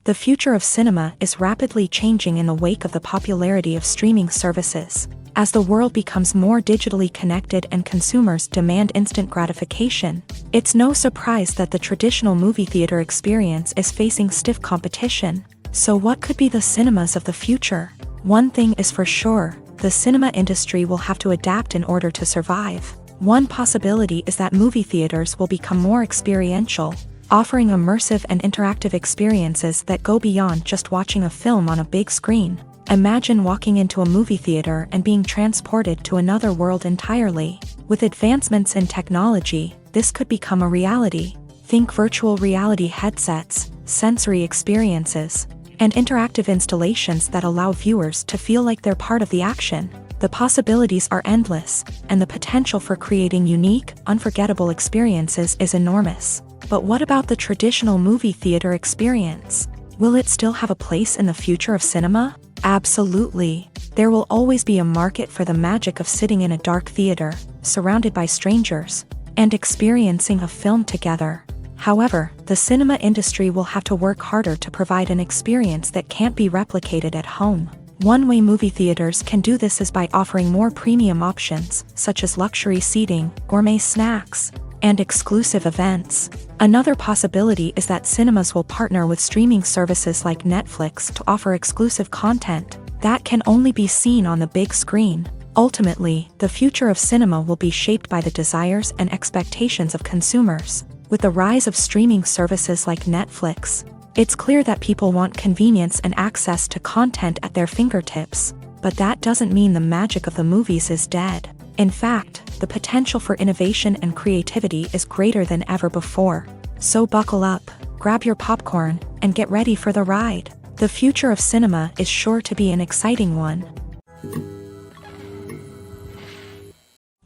The future of cinema is rapidly changing in the wake of the popularity of streaming services. As the world becomes more digitally connected and consumers demand instant gratification, it's no surprise that the traditional movie theater experience is facing stiff competition. So what could be the cinemas of the future? One thing is for sure, the cinema industry will have to adapt in order to survive. One possibility is that movie theaters will become more experiential, offering immersive and interactive experiences that go beyond just watching a film on a big screen. Imagine walking into a movie theater and being transported to another world entirely. With advancements in technology, this could become a reality. Think virtual reality headsets, sensory experiences, and interactive installations that allow viewers to feel like they're part of the action. The possibilities are endless, and the potential for creating unique, unforgettable experiences is enormous. But what about the traditional movie theater experience? Will it still have a place in the future of cinema? Absolutely. There will always be a market for the magic of sitting in a dark theater, surrounded by strangers, and experiencing a film together. However, the cinema industry will have to work harder to provide an experience that can't be replicated at home. One way movie theaters can do this is by offering more premium options, such as luxury seating, gourmet snacks, and exclusive events. Another possibility is that cinemas will partner with streaming services like Netflix to offer exclusive content that can only be seen on the big screen. Ultimately, the future of cinema will be shaped by the desires and expectations of consumers. With the rise of streaming services like Netflix, it's clear that people want convenience and access to content at their fingertips. But that doesn't mean the magic of the movies is dead. In fact, the potential for innovation and creativity is greater than ever before. So buckle up, grab your popcorn, and get ready for the ride. The future of cinema is sure to be an exciting one.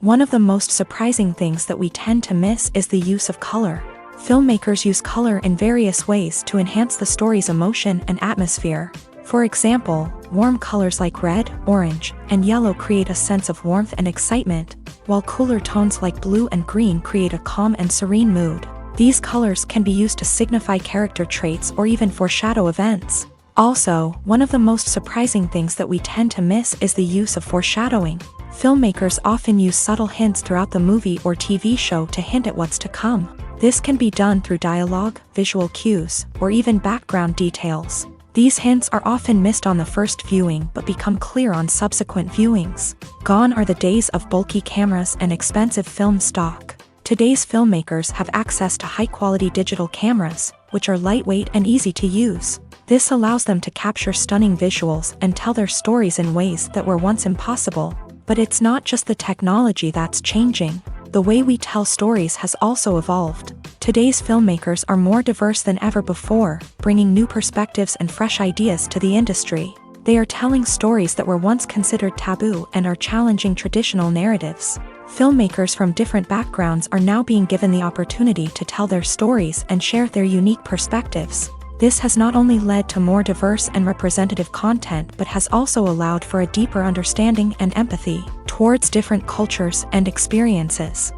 One of the most surprising things that we tend to miss is the use of color. Filmmakers use color in various ways to enhance the story's emotion and atmosphere. For example, warm colors like red, orange, and yellow create a sense of warmth and excitement, while cooler tones like blue and green create a calm and serene mood. These colors can be used to signify character traits or even foreshadow events. Also, one of the most surprising things that we tend to miss is the use of foreshadowing. Filmmakers often use subtle hints throughout the movie or TV show to hint at what's to come. This can be done through dialogue, visual cues, or even background details. These hints are often missed on the first viewing but become clear on subsequent viewings. Gone are the days of bulky cameras and expensive film stock. Today's filmmakers have access to high-quality digital cameras, which are lightweight and easy to use. This allows them to capture stunning visuals and tell their stories in ways that were once impossible. But it's not just the technology that's changing. The way we tell stories has also evolved. Today's filmmakers are more diverse than ever before, bringing new perspectives and fresh ideas to the industry. They are telling stories that were once considered taboo and are challenging traditional narratives. Filmmakers from different backgrounds are now being given the opportunity to tell their stories and share their unique perspectives. This has not only led to more diverse and representative content but has also allowed for a deeper understanding and empathy towards different cultures and experiences.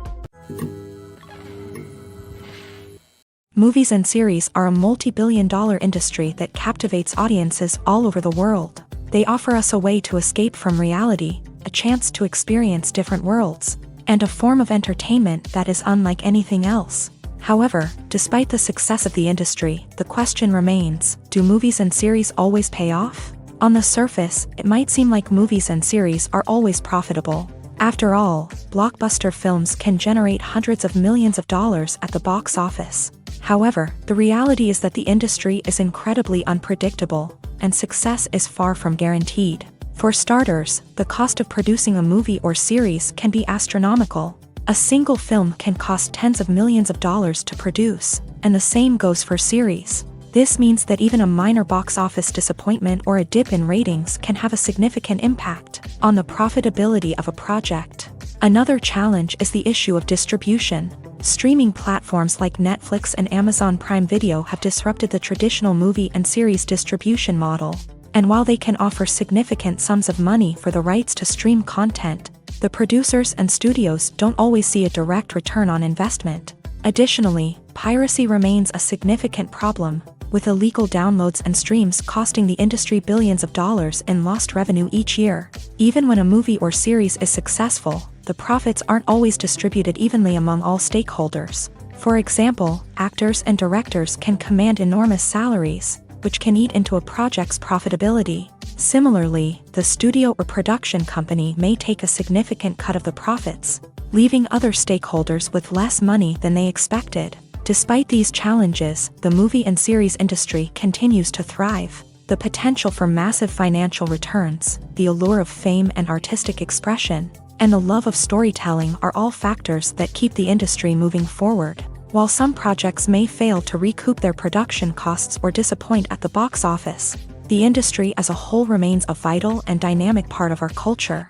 Movies and series are a multi-billion-dollar industry that captivates audiences all over the world. They offer us a way to escape from reality, a chance to experience different worlds, and a form of entertainment that is unlike anything else. However, despite the success of the industry, the question remains, do movies and series always pay off? On the surface, it might seem like movies and series are always profitable. After all, blockbuster films can generate hundreds of millions of dollars at the box office. However, the reality is that the industry is incredibly unpredictable, and success is far from guaranteed. For starters, the cost of producing a movie or series can be astronomical. A single film can cost tens of millions of dollars to produce, and the same goes for series. This means that even a minor box office disappointment or a dip in ratings can have a significant impact on the profitability of a project. Another challenge is the issue of distribution. Streaming platforms like Netflix and Amazon Prime Video have disrupted the traditional movie and series distribution model. And while they can offer significant sums of money for the rights to stream content, the producers and studios don't always see a direct return on investment. Additionally, piracy remains a significant problem, with illegal downloads and streams costing the industry billions of dollars in lost revenue each year. Even when a movie or series is successful, the profits aren't always distributed evenly among all stakeholders. For example, actors and directors can command enormous salaries, which can eat into a project's profitability. Similarly, the studio or production company may take a significant cut of the profits, leaving other stakeholders with less money than they expected. Despite these challenges, the movie and series industry continues to thrive. The potential for massive financial returns, the allure of fame and artistic expression, and the love of storytelling are all factors that keep the industry moving forward. While some projects may fail to recoup their production costs or disappoint at the box office, the industry as a whole remains a vital and dynamic part of our culture.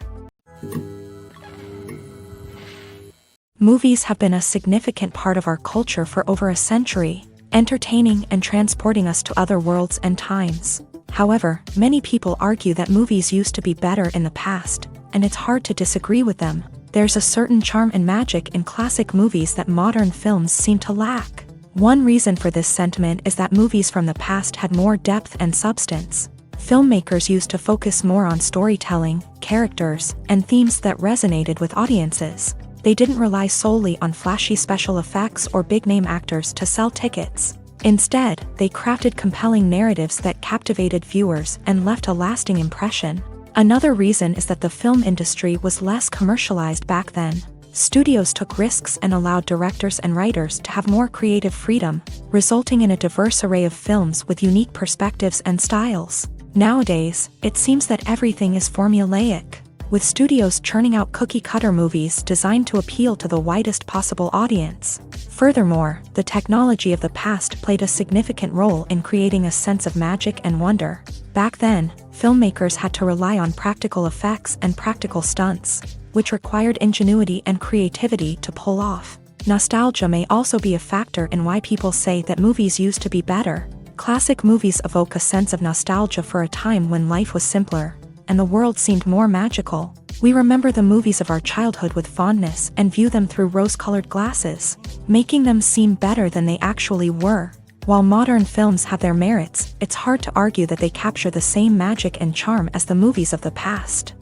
Movies have been a significant part of our culture for over a century, entertaining and transporting us to other worlds and times. However, many people argue that movies used to be better in the past, and it's hard to disagree with them. There's a certain charm and magic in classic movies that modern films seem to lack. One reason for this sentiment is that movies from the past had more depth and substance. Filmmakers used to focus more on storytelling, characters, and themes that resonated with audiences. They didn't rely solely on flashy special effects or big-name actors to sell tickets. Instead, they crafted compelling narratives that captivated viewers and left a lasting impression. Another reason is that the film industry was less commercialized back then. Studios took risks and allowed directors and writers to have more creative freedom, resulting in a diverse array of films with unique perspectives and styles. Nowadays, it seems that everything is formulaic, with studios churning out cookie-cutter movies designed to appeal to the widest possible audience. Furthermore, the technology of the past played a significant role in creating a sense of magic and wonder. Back then, filmmakers had to rely on practical effects and practical stunts, which required ingenuity and creativity to pull off. Nostalgia may also be a factor in why people say that movies used to be better. Classic movies evoke a sense of nostalgia for a time when life was simpler, and the world seemed more magical. We remember the movies of our childhood with fondness and view them through rose-colored glasses, making them seem better than they actually were. While modern films have their merits, it's hard to argue that they capture the same magic and charm as the movies of the past.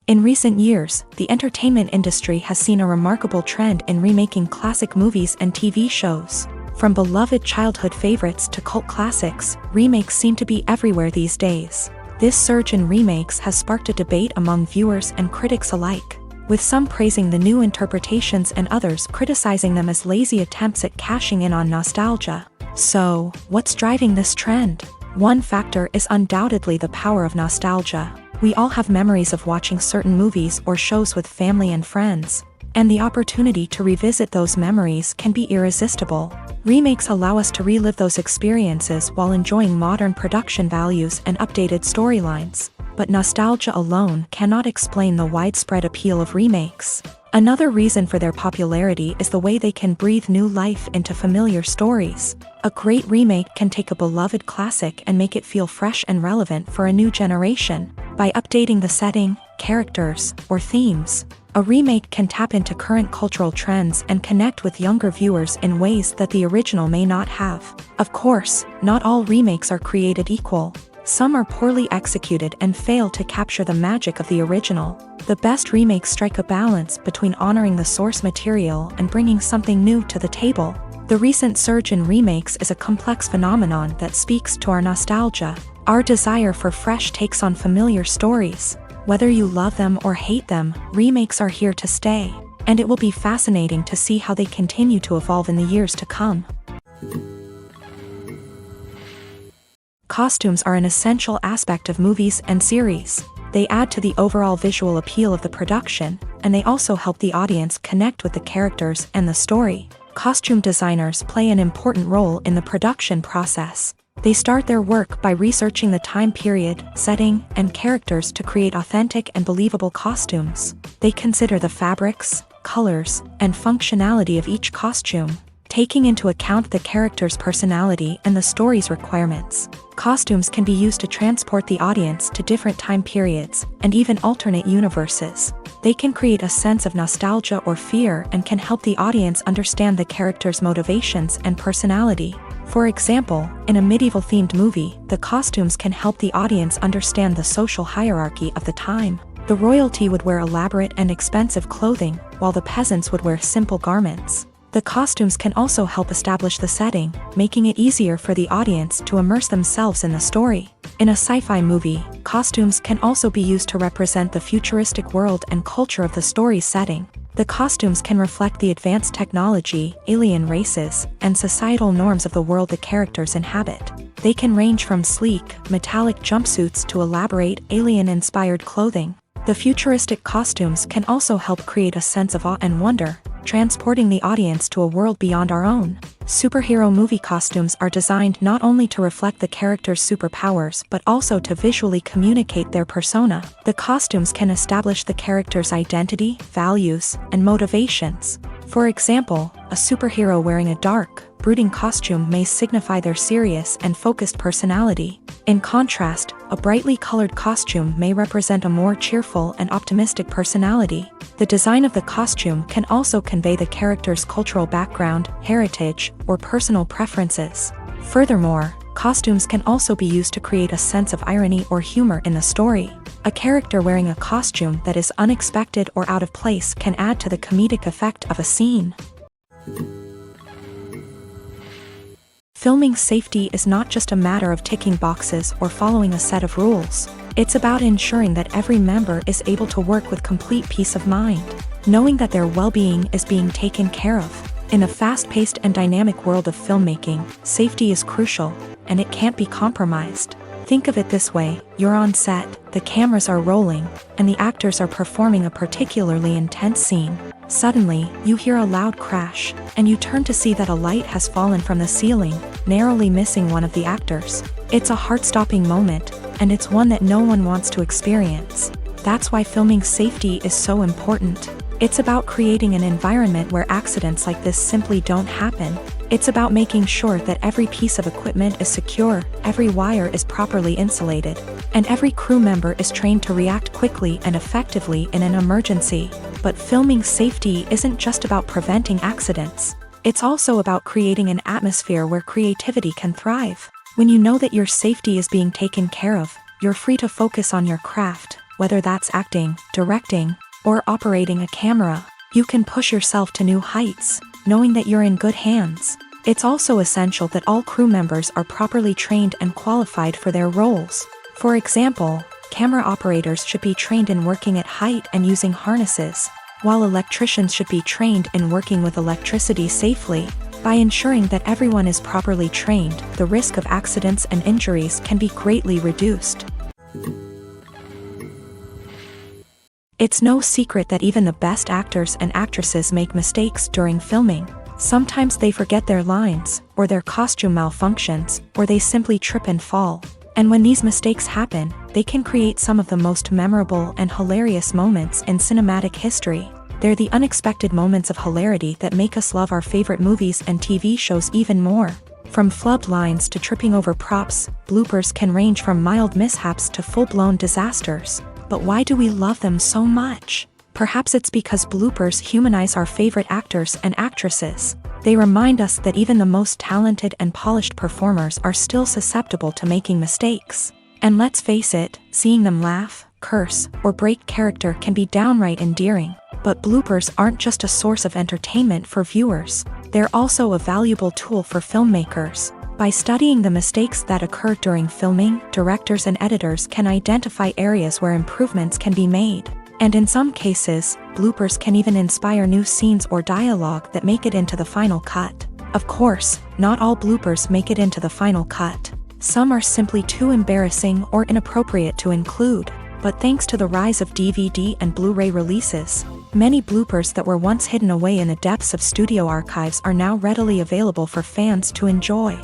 In recent years, the entertainment industry has seen a remarkable trend in remaking classic movies and TV shows. From beloved childhood favorites to cult classics, remakes seem to be everywhere these days. This surge in remakes has sparked a debate among viewers and critics alike, with some praising the new interpretations and others criticizing them as lazy attempts at cashing in on nostalgia. So, what's driving this trend? One factor is undoubtedly the power of nostalgia. We all have memories of watching certain movies or shows with family and friends, and the opportunity to revisit those memories can be irresistible. Remakes allow us to relive those experiences while enjoying modern production values and updated storylines. But nostalgia alone cannot explain the widespread appeal of remakes. Another reason for their popularity is the way they can breathe new life into familiar stories. A great remake can take a beloved classic and make it feel fresh and relevant for a new generation. By updating the setting, characters, or themes, a remake can tap into current cultural trends and connect with younger viewers in ways that the original may not have. Of course, not all remakes are created equal. Some are poorly executed and fail to capture the magic of the original. The best remakes strike a balance between honoring the source material and bringing something new to the table. The recent surge in remakes is a complex phenomenon that speaks to our nostalgia, our desire for fresh takes on familiar stories. Whether you love them or hate them, remakes are here to stay, and it will be fascinating to see how they continue to evolve in the years to come. Costumes are an essential aspect of movies and series. They add to the overall visual appeal of the production, and they also help the audience connect with the characters and the story. Costume designers play an important role in the production process. They start their work by researching the time period, setting, and characters to create authentic and believable costumes. They consider the fabrics, colors, and functionality of each costume, taking into account the character's personality and the story's requirements. Costumes can be used to transport the audience to different time periods and even alternate universes. They can create a sense of nostalgia or fear and can help the audience understand the character's motivations and personality. For example, in a medieval-themed movie, the costumes can help the audience understand the social hierarchy of the time. The royalty would wear elaborate and expensive clothing, while the peasants would wear simple garments. The costumes can also help establish the setting, making it easier for the audience to immerse themselves in the story. In a sci-fi movie, costumes can also be used to represent the futuristic world and culture of the story's setting. The costumes can reflect the advanced technology, alien races, and societal norms of the world the characters inhabit. They can range from sleek, metallic jumpsuits to elaborate, alien-inspired clothing. The futuristic costumes can also help create a sense of awe and wonder, transporting the audience to a world beyond our own. Superhero movie costumes are designed not only to reflect the character's superpowers but also to visually communicate their persona. The costumes can establish the character's identity, values, and motivations. For example, a superhero wearing a dark, brooding costume may signify their serious and focused personality. In contrast, a brightly colored costume may represent a more cheerful and optimistic personality. The design of the costume can also convey the character's cultural background, heritage, or personal preferences. Furthermore, costumes can also be used to create a sense of irony or humor in the story. A character wearing a costume that is unexpected or out of place can add to the comedic effect of a scene. Filming safety is not just a matter of ticking boxes or following a set of rules. It's about ensuring that every member is able to work with complete peace of mind, knowing that their well-being is being taken care of. In a fast-paced and dynamic world of filmmaking, safety is crucial, and it can't be compromised. Think of it this way: you're on set, the cameras are rolling, and the actors are performing a particularly intense scene. Suddenly, you hear a loud crash, and you turn to see that a light has fallen from the ceiling, narrowly missing one of the actors. It's a heart-stopping moment, and it's one that no one wants to experience. That's why filming safety is so important. It's about creating an environment where accidents like this simply don't happen. It's about making sure that every piece of equipment is secure, every wire is properly insulated, and every crew member is trained to react quickly and effectively in an emergency. But filming safety isn't just about preventing accidents. It's also about creating an atmosphere where creativity can thrive. When you know that your safety is being taken care of, you're free to focus on your craft, whether that's acting, directing, or operating a camera. You can push yourself to new heights, knowing that you're in good hands. It's also essential that all crew members are properly trained and qualified for their roles. For example, camera operators should be trained in working at height and using harnesses, while electricians should be trained in working with electricity safely. By ensuring that everyone is properly trained, the risk of accidents and injuries can be greatly reduced. It's no secret that even the best actors and actresses make mistakes during filming. Sometimes they forget their lines, or their costume malfunctions, or they simply trip and fall. And when these mistakes happen, they can create some of the most memorable and hilarious moments in cinematic history. They're the unexpected moments of hilarity that make us love our favorite movies and TV shows even more. From flubbed lines to tripping over props, bloopers can range from mild mishaps to full-blown disasters. But why do we love them so much? Perhaps it's because bloopers humanize our favorite actors and actresses. They remind us that even the most talented and polished performers are still susceptible to making mistakes. And let's face it, seeing them laugh, curse, or break character can be downright endearing. But bloopers aren't just a source of entertainment for viewers. They're also a valuable tool for filmmakers. By studying the mistakes that occur during filming, directors and editors can identify areas where improvements can be made. And in some cases, bloopers can even inspire new scenes or dialogue that make it into the final cut. Of course, not all bloopers make it into the final cut. Some are simply too embarrassing or inappropriate to include. But thanks to the rise of DVD and Blu-ray releases, many bloopers that were once hidden away in the depths of studio archives are now readily available for fans to enjoy.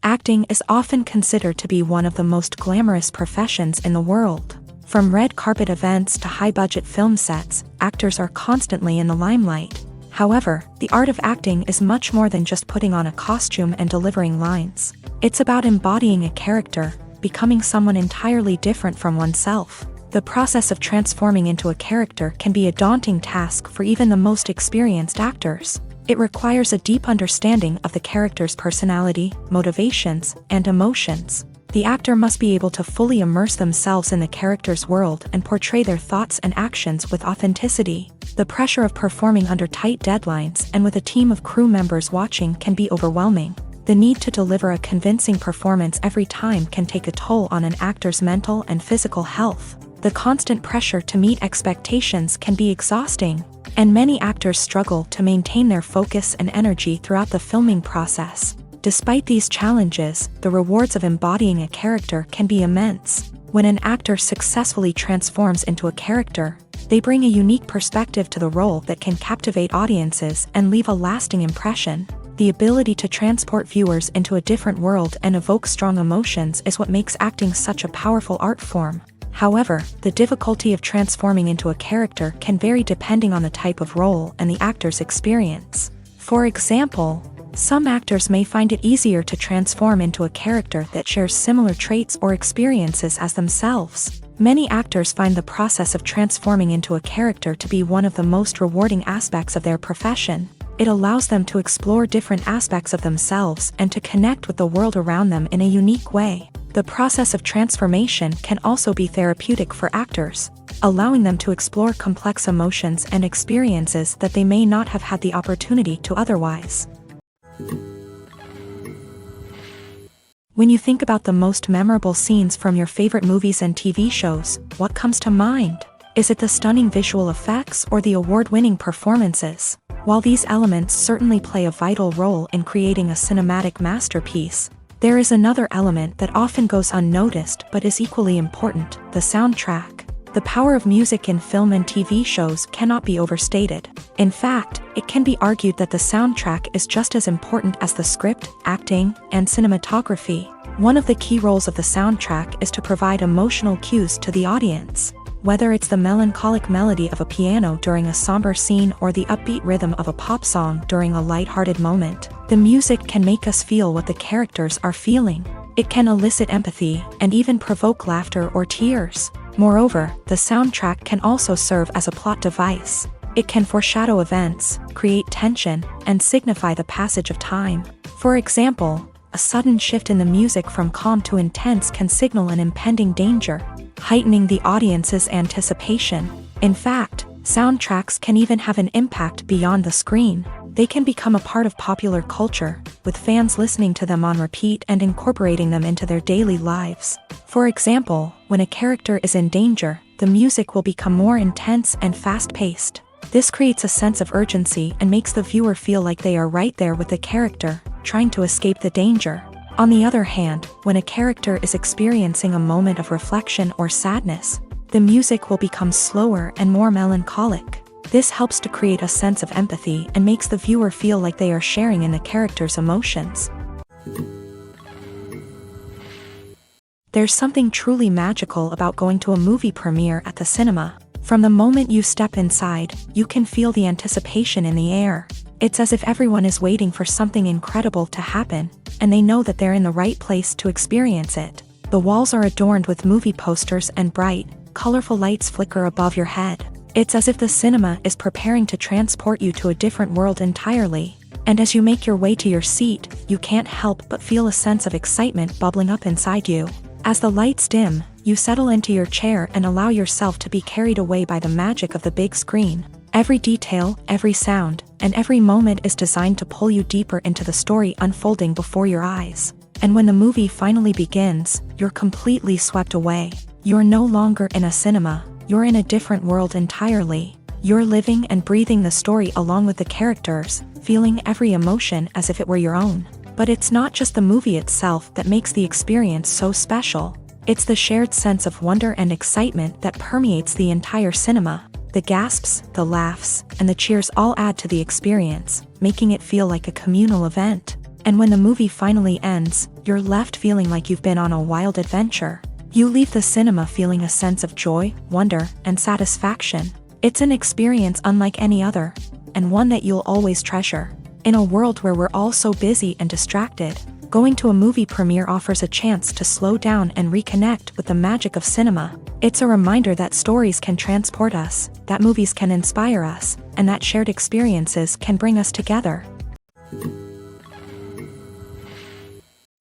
Acting is often considered to be one of the most glamorous professions in the world. From red carpet events to high-budget film sets, actors are constantly in the limelight. However, the art of acting is much more than just putting on a costume and delivering lines. It's about embodying a character, becoming someone entirely different from oneself. The process of transforming into a character can be a daunting task for even the most experienced actors. It requires a deep understanding of the character's personality, motivations, and emotions. The actor must be able to fully immerse themselves in the character's world and portray their thoughts and actions with authenticity. The pressure of performing under tight deadlines and with a team of crew members watching can be overwhelming. The need to deliver a convincing performance every time can take a toll on an actor's mental and physical health. The constant pressure to meet expectations can be exhausting, and many actors struggle to maintain their focus and energy throughout the filming process. Despite these challenges, the rewards of embodying a character can be immense. When an actor successfully transforms into a character, they bring a unique perspective to the role that can captivate audiences and leave a lasting impression. The ability to transport viewers into a different world and evoke strong emotions is what makes acting such a powerful art form. However, the difficulty of transforming into a character can vary depending on the type of role and the actor's experience. For example, some actors may find it easier to transform into a character that shares similar traits or experiences as themselves. Many actors find the process of transforming into a character to be one of the most rewarding aspects of their profession. It allows them to explore different aspects of themselves and to connect with the world around them in a unique way. The process of transformation can also be therapeutic for actors, allowing them to explore complex emotions and experiences that they may not have had the opportunity to otherwise. When you think about the most memorable scenes from your favorite movies and TV shows, what comes to mind? Is it the stunning visual effects or the award-winning performances? While these elements certainly play a vital role in creating a cinematic masterpiece, there is another element that often goes unnoticed but is equally important: the soundtrack. The power of music in film and TV shows cannot be overstated. In fact, it can be argued that the soundtrack is just as important as the script, acting, and cinematography. One of the key roles of the soundtrack is to provide emotional cues to the audience. Whether it's the melancholic melody of a piano during a somber scene or the upbeat rhythm of a pop song during a lighthearted moment, the music can make us feel what the characters are feeling. It can elicit empathy and even provoke laughter or tears. Moreover, the soundtrack can also serve as a plot device. It can foreshadow events, create tension, and signify the passage of time. For example, a sudden shift in the music from calm to intense can signal an impending danger, heightening the audience's anticipation. In fact, soundtracks can even have an impact beyond the screen. They can become a part of popular culture, with fans listening to them on repeat and incorporating them into their daily lives. For example, when a character is in danger, the music will become more intense and fast-paced. This creates a sense of urgency and makes the viewer feel like they are right there with the character, trying to escape the danger. On the other hand, when a character is experiencing a moment of reflection or sadness, the music will become slower and more melancholic. This helps to create a sense of empathy and makes the viewer feel like they are sharing in the character's emotions. There's something truly magical about going to a movie premiere at the cinema. From the moment you step inside, you can feel the anticipation in the air. It's as if everyone is waiting for something incredible to happen, and they know that they're in the right place to experience it. The walls are adorned with movie posters and bright, colorful lights flicker above your head. It's as if the cinema is preparing to transport you to a different world entirely. And as you make your way to your seat, you can't help but feel a sense of excitement bubbling up inside you. As the lights dim, you settle into your chair and allow yourself to be carried away by the magic of the big screen. Every detail, every sound, and every moment is designed to pull you deeper into the story unfolding before your eyes. And when the movie finally begins, you're completely swept away. You're no longer in a cinema, you're in a different world entirely. You're living and breathing the story along with the characters, feeling every emotion as if it were your own. But it's not just the movie itself that makes the experience so special. It's the shared sense of wonder and excitement that permeates the entire cinema. The gasps, the laughs, and the cheers all add to the experience, making it feel like a communal event. And when the movie finally ends, you're left feeling like you've been on a wild adventure. You leave the cinema feeling a sense of joy, wonder, and satisfaction. It's an experience unlike any other, and one that you'll always treasure. In a world where we're all so busy and distracted, going to a movie premiere offers a chance to slow down and reconnect with the magic of cinema. It's a reminder that stories can transport us, that movies can inspire us, and that shared experiences can bring us together.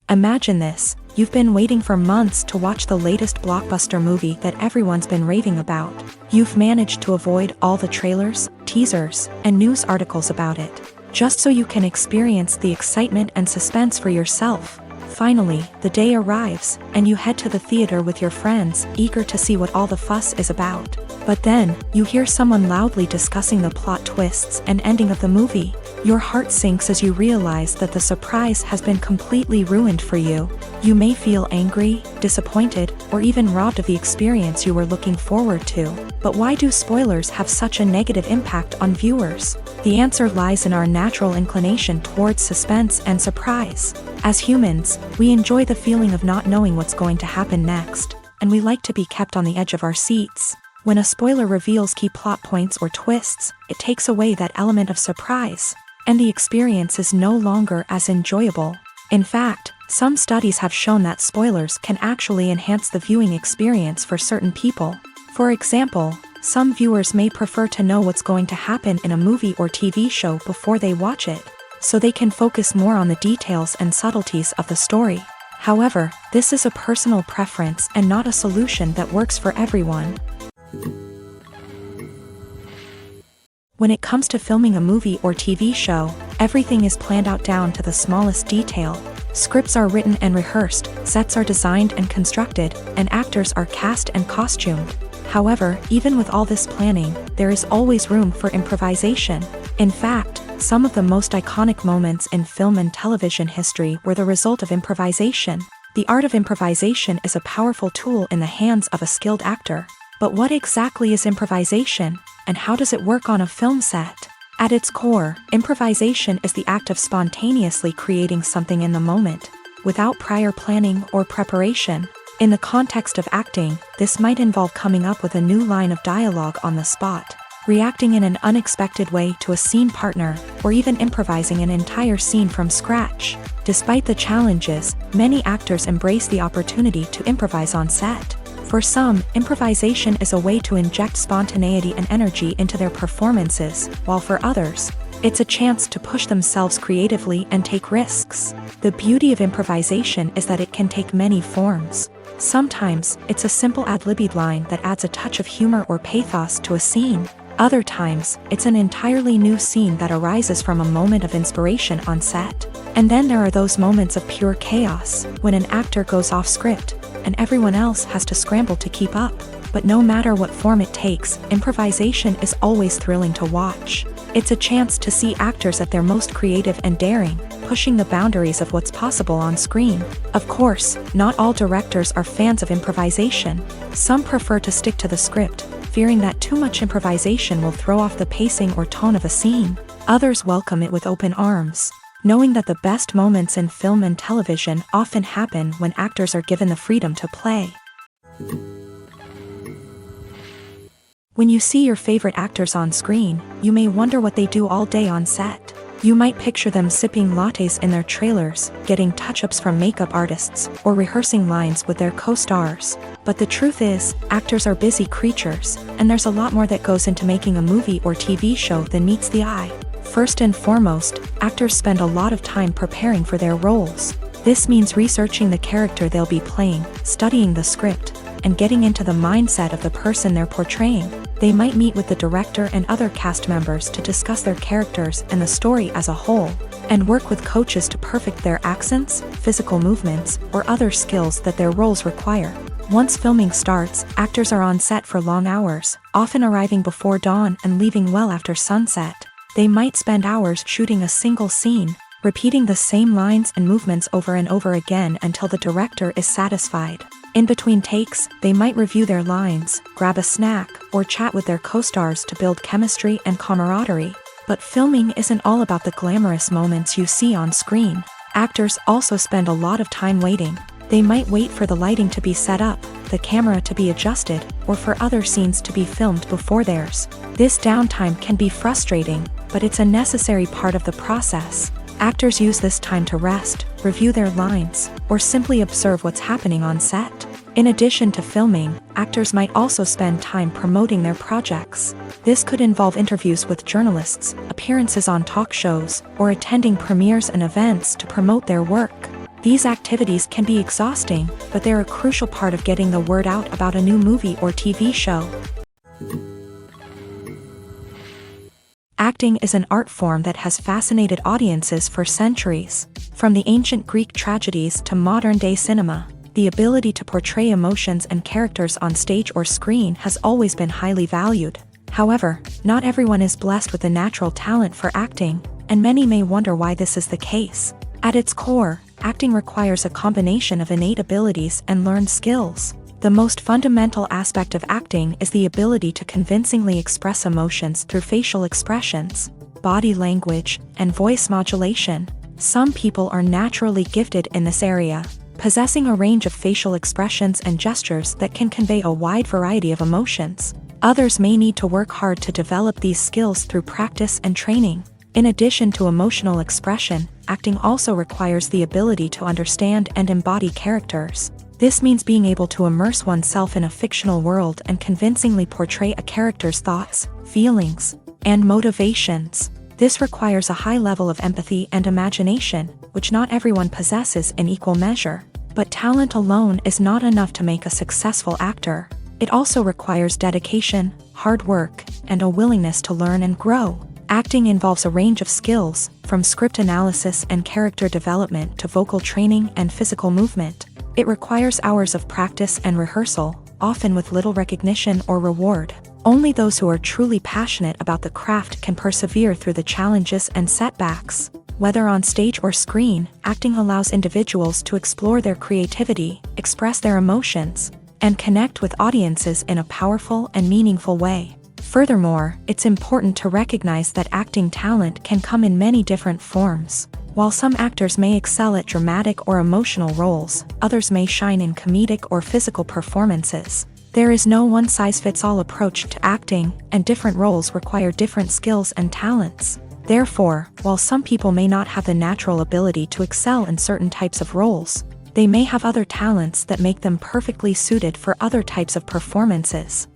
Imagine this: you've been waiting for months to watch the latest blockbuster movie that everyone's been raving about. You've managed to avoid all the trailers, teasers, and news articles about it, just so you can experience the excitement and suspense for yourself. Finally, the day arrives, and you head to the theater with your friends, eager to see what all the fuss is about. But then, you hear someone loudly discussing the plot twists and ending of the movie. Your heart sinks as you realize that the surprise has been completely ruined for you. You may feel angry, disappointed, or even robbed of the experience you were looking forward to. But why do spoilers have such a negative impact on viewers? The answer lies in our natural inclination towards suspense and surprise. As humans, we enjoy the feeling of not knowing what's going to happen next. and we like to be kept on the edge of our seats. When a spoiler reveals key plot points or twists, it takes away that element of surprise, and the experience is no longer as enjoyable. In fact, some studies have shown that spoilers can actually enhance the viewing experience for certain people. For example, some viewers may prefer to know what's going to happen in a movie or TV show before they watch it, so they can focus more on the details and subtleties of the story. However, this is a personal preference and not a solution that works for everyone. When it comes to filming a movie or TV show, everything is planned out down to the smallest detail. Scripts are written and rehearsed, sets are designed and constructed, and actors are cast and costumed. However, even with all this planning, there is always room for improvisation. In fact, some of the most iconic moments in film and television history were the result of improvisation. The art of improvisation is a powerful tool in the hands of a skilled actor. But what exactly is improvisation, and how does it work on a film set? At its core, improvisation is the act of spontaneously creating something in the moment, without prior planning or preparation. In the context of acting, this might involve coming up with a new line of dialogue on the spot, reacting in an unexpected way to a scene partner, or even improvising an entire scene from scratch. Despite the challenges, many actors embrace the opportunity to improvise on set. For some, improvisation is a way to inject spontaneity and energy into their performances, while for others, it's a chance to push themselves creatively and take risks. The beauty of improvisation is that it can take many forms. Sometimes, it's a simple ad-libbed line that adds a touch of humor or pathos to a scene. Other times, it's an entirely new scene that arises from a moment of inspiration on set. And then there are those moments of pure chaos, when an actor goes off script, and everyone else has to scramble to keep up. But no matter what form it takes, improvisation is always thrilling to watch. It's a chance to see actors at their most creative and daring, pushing the boundaries of what's possible on screen. Of course, not all directors are fans of improvisation. Some prefer to stick to the script, fearing that too much improvisation will throw off the pacing or tone of a scene. Others welcome it with open arms, knowing that the best moments in film and television often happen when actors are given the freedom to play. When you see your favorite actors on screen, you may wonder what they do all day on set. You might picture them sipping lattes in their trailers, getting touch-ups from makeup artists, or rehearsing lines with their co-stars. But the truth is, actors are busy creatures, and there's a lot more that goes into making a movie or TV show than meets the eye. First and foremost, actors spend a lot of time preparing for their roles. This means researching the character they'll be playing, studying the script, and getting into the mindset of the person they're portraying. They might meet with the director and other cast members to discuss their characters and the story as a whole, and work with coaches to perfect their accents, physical movements, or other skills that their roles require. Once filming starts, actors are on set for long hours, often arriving before dawn and leaving well after sunset. They might spend hours shooting a single scene, repeating the same lines and movements over and over again until the director is satisfied. In between takes, they might review their lines, grab a snack, or chat with their co-stars to build chemistry and camaraderie. But filming isn't all about the glamorous moments you see on screen. Actors also spend a lot of time waiting. They might wait for the lighting to be set up, the camera to be adjusted, or for other scenes to be filmed before theirs. This downtime can be frustrating, but it's a necessary part of the process. Actors use this time to rest, review their lines, or simply observe what's happening on set. In addition to filming, actors might also spend time promoting their projects. This could involve interviews with journalists, appearances on talk shows, or attending premieres and events to promote their work. These activities can be exhausting, but they're a crucial part of getting the word out about a new movie or TV show. Acting is an art form that has fascinated audiences for centuries. From the ancient Greek tragedies to modern-day cinema, the ability to portray emotions and characters on stage or screen has always been highly valued. However, not everyone is blessed with the natural talent for acting, and many may wonder why this is the case. At its core, acting requires a combination of innate abilities and learned skills. The most fundamental aspect of acting is the ability to convincingly express emotions through facial expressions, body language, and voice modulation. Some people are naturally gifted in this area, possessing a range of facial expressions and gestures that can convey a wide variety of emotions. Others may need to work hard to develop these skills through practice and training. In addition to emotional expression, acting also requires the ability to understand and embody characters. This means being able to immerse oneself in a fictional world and convincingly portray a character's thoughts, feelings, and motivations. This requires a high level of empathy and imagination, which not everyone possesses in equal measure. But talent alone is not enough to make a successful actor. It also requires dedication, hard work, and a willingness to learn and grow. Acting involves a range of skills, from script analysis and character development to vocal training and physical movement. It requires hours of practice and rehearsal, often with little recognition or reward. Only those who are truly passionate about the craft can persevere through the challenges and setbacks. Whether on stage or screen, acting allows individuals to explore their creativity, express their emotions, and connect with audiences in a powerful and meaningful way. Furthermore, it's important to recognize that acting talent can come in many different forms. While some actors may excel at dramatic or emotional roles, others may shine in comedic or physical performances. There is no one-size-fits-all approach to acting, and different roles require different skills and talents. Therefore, while some people may not have the natural ability to excel in certain types of roles, they may have other talents that make them perfectly suited for other types of performances.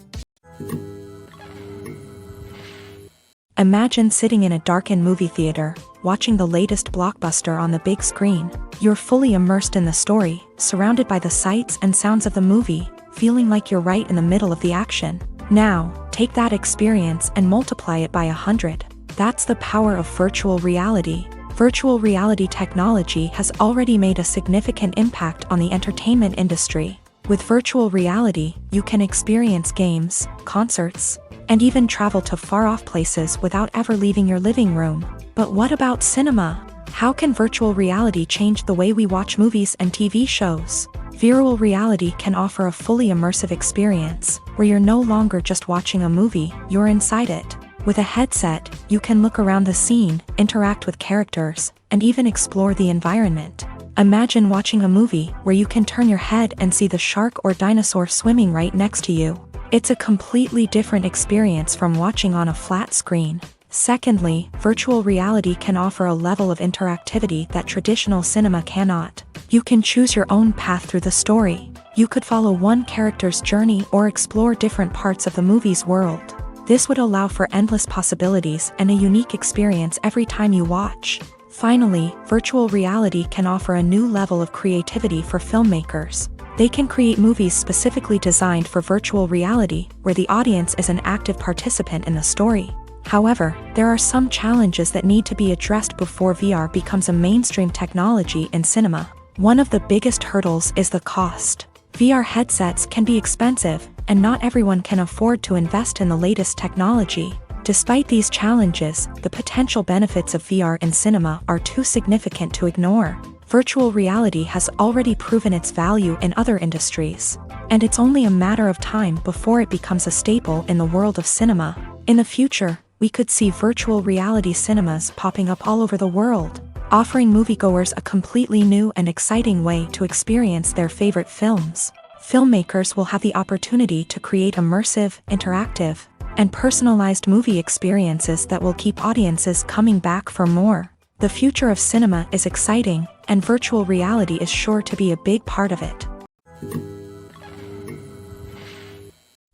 Imagine sitting in a darkened movie theater, watching the latest blockbuster on the big screen. You're fully immersed in the story, surrounded by the sights and sounds of the movie, feeling like you're right in the middle of the action. Now, take that experience and multiply it by 100. That's the power of virtual reality. Virtual reality technology has already made a significant impact on the entertainment industry. With virtual reality, you can experience games, concerts, and even travel to far-off places without ever leaving your living room. But what about cinema? How can virtual reality change the way we watch movies and TV shows? Virtual reality can offer a fully immersive experience, where you're no longer just watching a movie, you're inside it. With a headset, you can look around the scene, interact with characters, and even explore the environment. Imagine watching a movie where you can turn your head and see the shark or dinosaur swimming right next to you. It's a completely different experience from watching on a flat screen. Secondly, virtual reality can offer a level of interactivity that traditional cinema cannot. You can choose your own path through the story. You could follow one character's journey or explore different parts of the movie's world. This would allow for endless possibilities and a unique experience every time you watch. Finally, virtual reality can offer a new level of creativity for filmmakers. They can create movies specifically designed for virtual reality, where the audience is an active participant in the story. However, there are some challenges that need to be addressed before VR becomes a mainstream technology in cinema. One of the biggest hurdles is the cost. VR headsets can be expensive, and not everyone can afford to invest in the latest technology. Despite these challenges, the potential benefits of VR in cinema are too significant to ignore. Virtual reality has already proven its value in other industries, and it's only a matter of time before it becomes a staple in the world of cinema. In the future, we could see virtual reality cinemas popping up all over the world, offering moviegoers a completely new and exciting way to experience their favorite films. Filmmakers will have the opportunity to create immersive, interactive, and personalized movie experiences that will keep audiences coming back for more. The future of cinema is exciting, and virtual reality is sure to be a big part of it.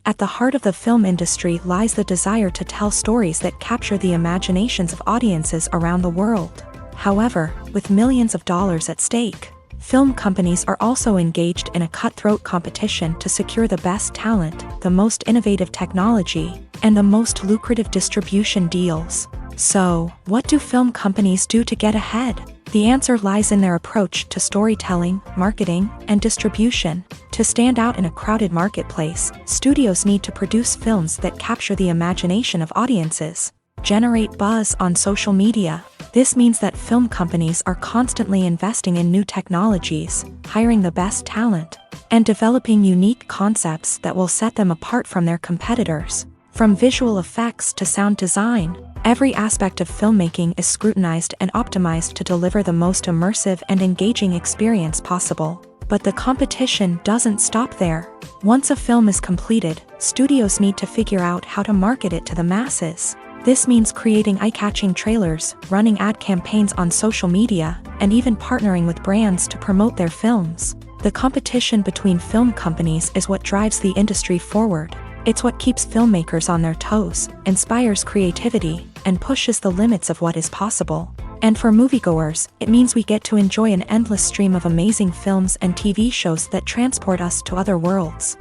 At the heart of the film industry lies the desire to tell stories that capture the imaginations of audiences around the world. However, with millions of dollars at stake, film companies are also engaged in a cutthroat competition to secure the best talent, the most innovative technology, and the most lucrative distribution deals. So, what do film companies do to get ahead? The answer lies in their approach to storytelling, marketing, and distribution. To stand out in a crowded marketplace, studios need to produce films that capture the imagination of audiences, generate buzz on social media. This means that film companies are constantly investing in new technologies, hiring the best talent, and developing unique concepts that will set them apart from their competitors. From visual effects to sound design, every aspect of filmmaking is scrutinized and optimized to deliver the most immersive and engaging experience possible. But the competition doesn't stop there. Once a film is completed, studios need to figure out how to market it to the masses. This means creating eye-catching trailers, running ad campaigns on social media, and even partnering with brands to promote their films. The competition between film companies is what drives the industry forward. It's what keeps filmmakers on their toes, inspires creativity, and pushes the limits of what is possible. And for moviegoers, it means we get to enjoy an endless stream of amazing films and TV shows that transport us to other worlds.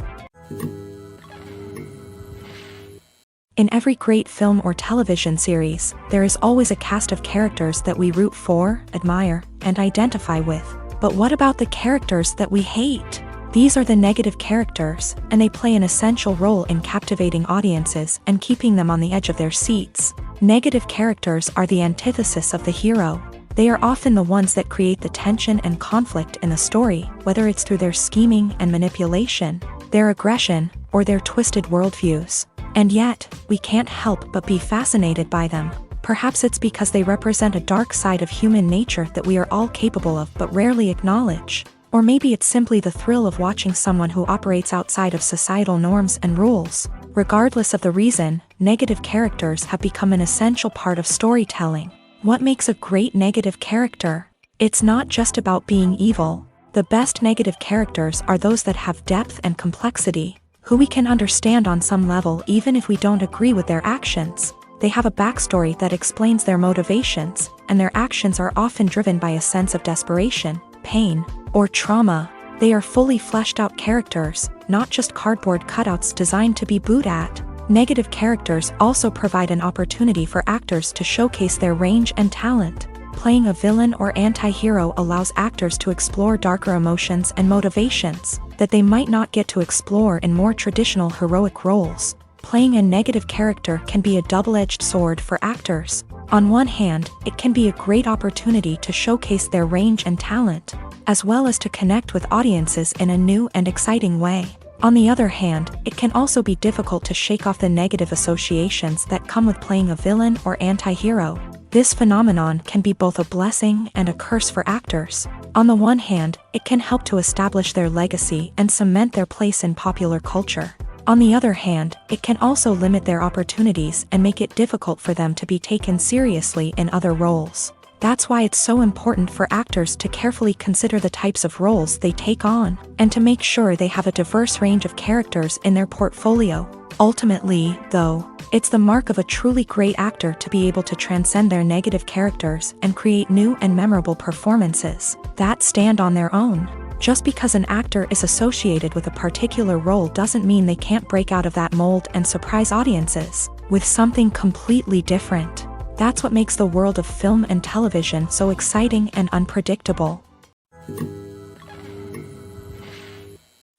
In every great film or television series, there is always a cast of characters that we root for, admire, and identify with. But what about the characters that we hate? These are the negative characters, and they play an essential role in captivating audiences and keeping them on the edge of their seats. Negative characters are the antithesis of the hero. They are often the ones that create the tension and conflict in the story, whether it's through their scheming and manipulation, their aggression, or their twisted worldviews. And yet, we can't help but be fascinated by them. Perhaps it's because they represent a dark side of human nature that we are all capable of but rarely acknowledge. Or maybe it's simply the thrill of watching someone who operates outside of societal norms and rules. Regardless of the reason, negative characters have become an essential part of storytelling. What makes a great negative character? It's not just about being evil. The best negative characters are those that have depth and complexity, who we can understand on some level even if we don't agree with their actions. They have a backstory that explains their motivations, and their actions are often driven by a sense of desperation, pain, or trauma. They are fully fleshed out characters, not just cardboard cutouts designed to be booed at. Negative characters also provide an opportunity for actors to showcase their range and talent. Playing a villain or anti-hero allows actors to explore darker emotions and motivations that they might not get to explore in more traditional heroic roles. Playing a negative character can be a double-edged sword for actors. On one hand, it can be a great opportunity to showcase their range and talent, as well as to connect with audiences in a new and exciting way. On the other hand, it can also be difficult to shake off the negative associations that come with playing a villain or anti-hero. This phenomenon can be both a blessing and a curse for actors. On the one hand, it can help to establish their legacy and cement their place in popular culture. On the other hand, it can also limit their opportunities and make it difficult for them to be taken seriously in other roles. That's why it's so important for actors to carefully consider the types of roles they take on, and to make sure they have a diverse range of characters in their portfolio. Ultimately, though, it's the mark of a truly great actor to be able to transcend their negative characters and create new and memorable performances that stand on their own. Just because an actor is associated with a particular role doesn't mean they can't break out of that mold and surprise audiences with something completely different. That's what makes the world of film and television so exciting and unpredictable.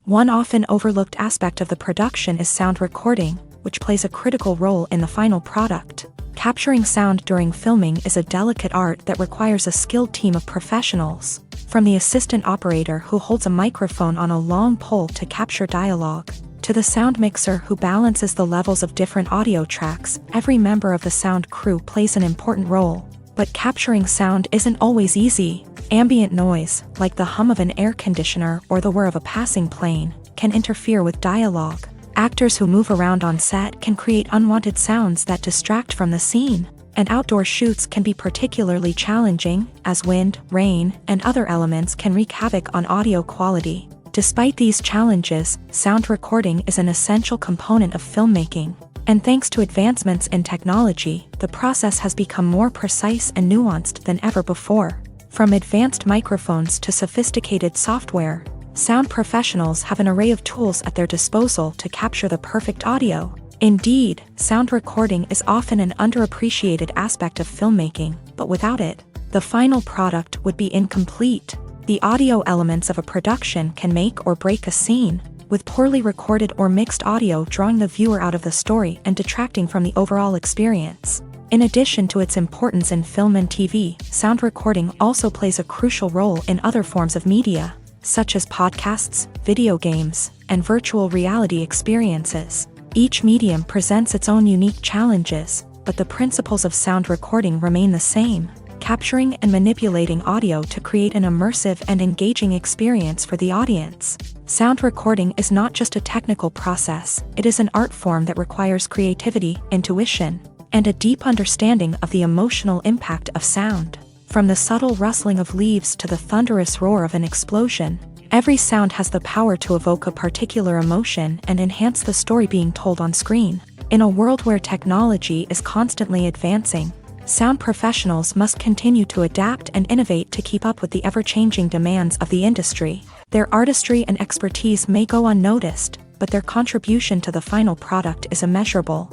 One often overlooked aspect of the production is sound recording, which plays a critical role in the final product. Capturing sound during filming is a delicate art that requires a skilled team of professionals. From the assistant operator who holds a microphone on a long pole to capture dialogue, to the sound mixer who balances the levels of different audio tracks, every member of the sound crew plays an important role. But capturing sound isn't always easy. Ambient noise, like the hum of an air conditioner or the whir of a passing plane, can interfere with dialogue. Actors who move around on set can create unwanted sounds that distract from the scene. And outdoor shoots can be particularly challenging, as wind, rain, and other elements can wreak havoc on audio quality. Despite these challenges, sound recording is an essential component of filmmaking. And thanks to advancements in technology, the process has become more precise and nuanced than ever before. From advanced microphones to sophisticated software, sound professionals have an array of tools at their disposal to capture the perfect audio. Indeed, sound recording is often an underappreciated aspect of filmmaking, but without it, the final product would be incomplete. The audio elements of a production can make or break a scene, with poorly recorded or mixed audio drawing the viewer out of the story and detracting from the overall experience. In addition to its importance in film and TV, sound recording also plays a crucial role in other forms of media, such as podcasts, video games, and virtual reality experiences. Each medium presents its own unique challenges, but the principles of sound recording remain the same. capturing and manipulating audio to create an immersive and engaging experience for the audience. Sound recording is not just a technical process, it is an art form that requires creativity, intuition, and a deep understanding of the emotional impact of sound. From the subtle rustling of leaves to the thunderous roar of an explosion, every sound has the power to evoke a particular emotion and enhance the story being told on screen. In a world where technology is constantly advancing, sound professionals must continue to adapt and innovate to keep up with the ever-changing demands of the industry. Their artistry and expertise may go unnoticed, but their contribution to the final product is immeasurable.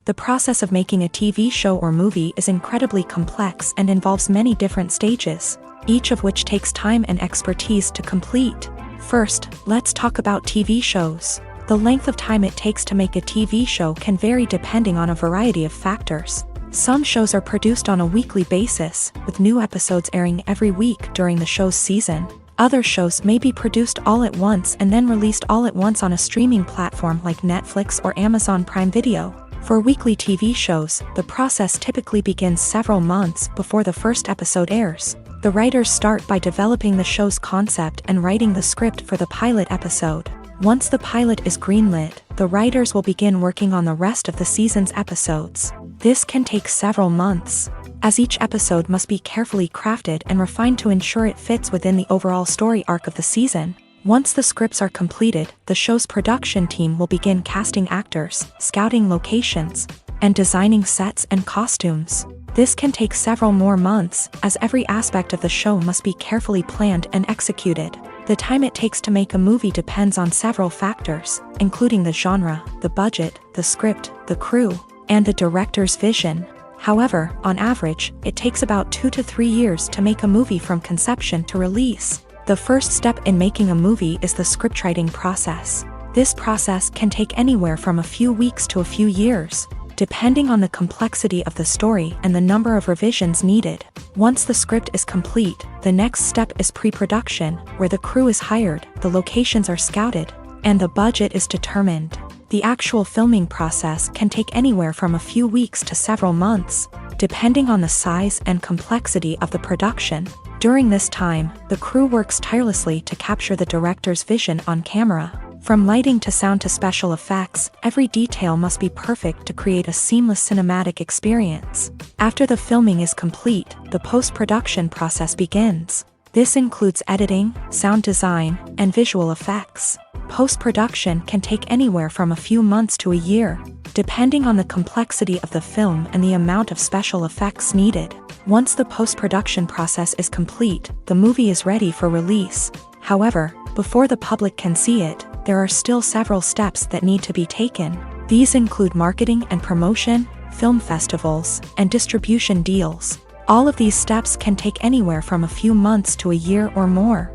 The process of making a TV show or movie is incredibly complex and involves many different stages, each of which takes time and expertise to complete. First, let's talk about TV shows. The length of time it takes to make a TV show can vary depending on a variety of factors. Some shows are produced on a weekly basis, with new episodes airing every week during the show's season. Other shows may be produced all at once and then released all at once on a streaming platform like Netflix or Amazon Prime Video. For weekly TV shows, the process typically begins several months before the first episode airs. The writers start by developing the show's concept and writing the script for the pilot episode. Once the pilot is greenlit, the writers will begin working on the rest of the season's episodes. This can take several months, as each episode must be carefully crafted and refined to ensure it fits within the overall story arc of the season. Once the scripts are completed, the show's production team will begin casting actors, scouting locations, and designing sets and costumes. This can take several more months, as every aspect of the show must be carefully planned and executed. The time it takes to make a movie depends on several factors, including the genre, the budget, the script, the crew, and the director's vision. However, on average, it takes about 2 to 3 years to make a movie from conception to release. The first step in making a movie is the scriptwriting process. This process can take anywhere from a few weeks to a few years, depending on the complexity of the story and the number of revisions needed. Once the script is complete, the next step is pre-production, where the crew is hired, the locations are scouted, and the budget is determined. The actual filming process can take anywhere from a few weeks to several months, depending on the size and complexity of the production. During this time, the crew works tirelessly to capture the director's vision on camera. From lighting to sound to special effects, every detail must be perfect to create a seamless cinematic experience. After the filming is complete, the post-production process begins. This includes editing, sound design, and visual effects. Post-production can take anywhere from a few months to a year, depending on the complexity of the film and the amount of special effects needed. Once the post-production process is complete, the movie is ready for release. However, before the public can see it, there are still several steps that need to be taken. These include marketing and promotion, film festivals, and distribution deals. All of these steps can take anywhere from a few months to a year or more.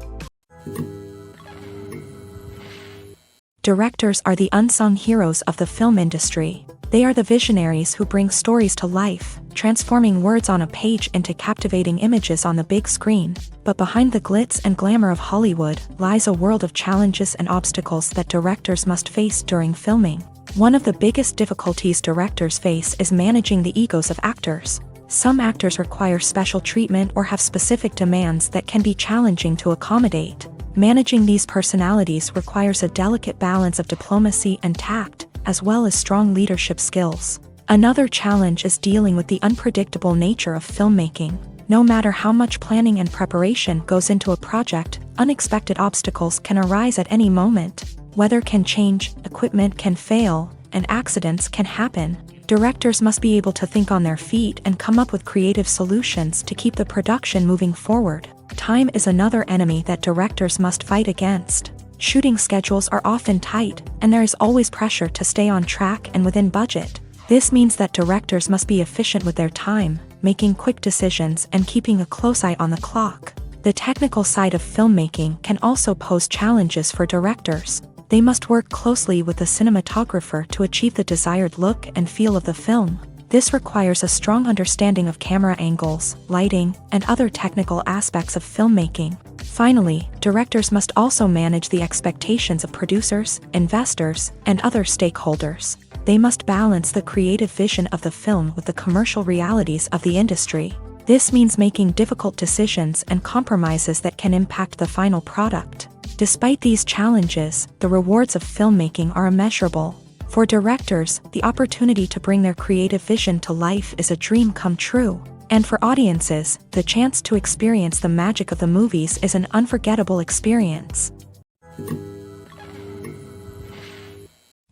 Directors are the unsung heroes of the film industry. They are the visionaries who bring stories to life, transforming words on a page into captivating images on the big screen. But behind the glitz and glamour of Hollywood lies a world of challenges and obstacles that directors must face during filming. One of the biggest difficulties directors face is managing the egos of actors. Some actors require special treatment or have specific demands that can be challenging to accommodate. Managing these personalities requires a delicate balance of diplomacy and tact, as well as strong leadership skills. Another challenge is dealing with the unpredictable nature of filmmaking. No matter how much planning and preparation goes into a project, unexpected obstacles can arise at any moment. Weather can change, equipment can fail, and accidents can happen. Directors must be able to think on their feet and come up with creative solutions to keep the production moving forward. Time is another enemy that directors must fight against. Shooting schedules are often tight, and there is always pressure to stay on track and within budget. This means that directors must be efficient with their time, making quick decisions and keeping a close eye on the clock. The technical side of filmmaking can also pose challenges for directors. They must work closely with the cinematographer to achieve the desired look and feel of the film. This requires a strong understanding of camera angles, lighting, and other technical aspects of filmmaking. Finally, directors must also manage the expectations of producers, investors, and other stakeholders. They must balance the creative vision of the film with the commercial realities of the industry. This means making difficult decisions and compromises that can impact the final product. Despite these challenges, the rewards of filmmaking are immeasurable. For directors, the opportunity to bring their creative vision to life is a dream come true. And for audiences, the chance to experience the magic of the movies is an unforgettable experience.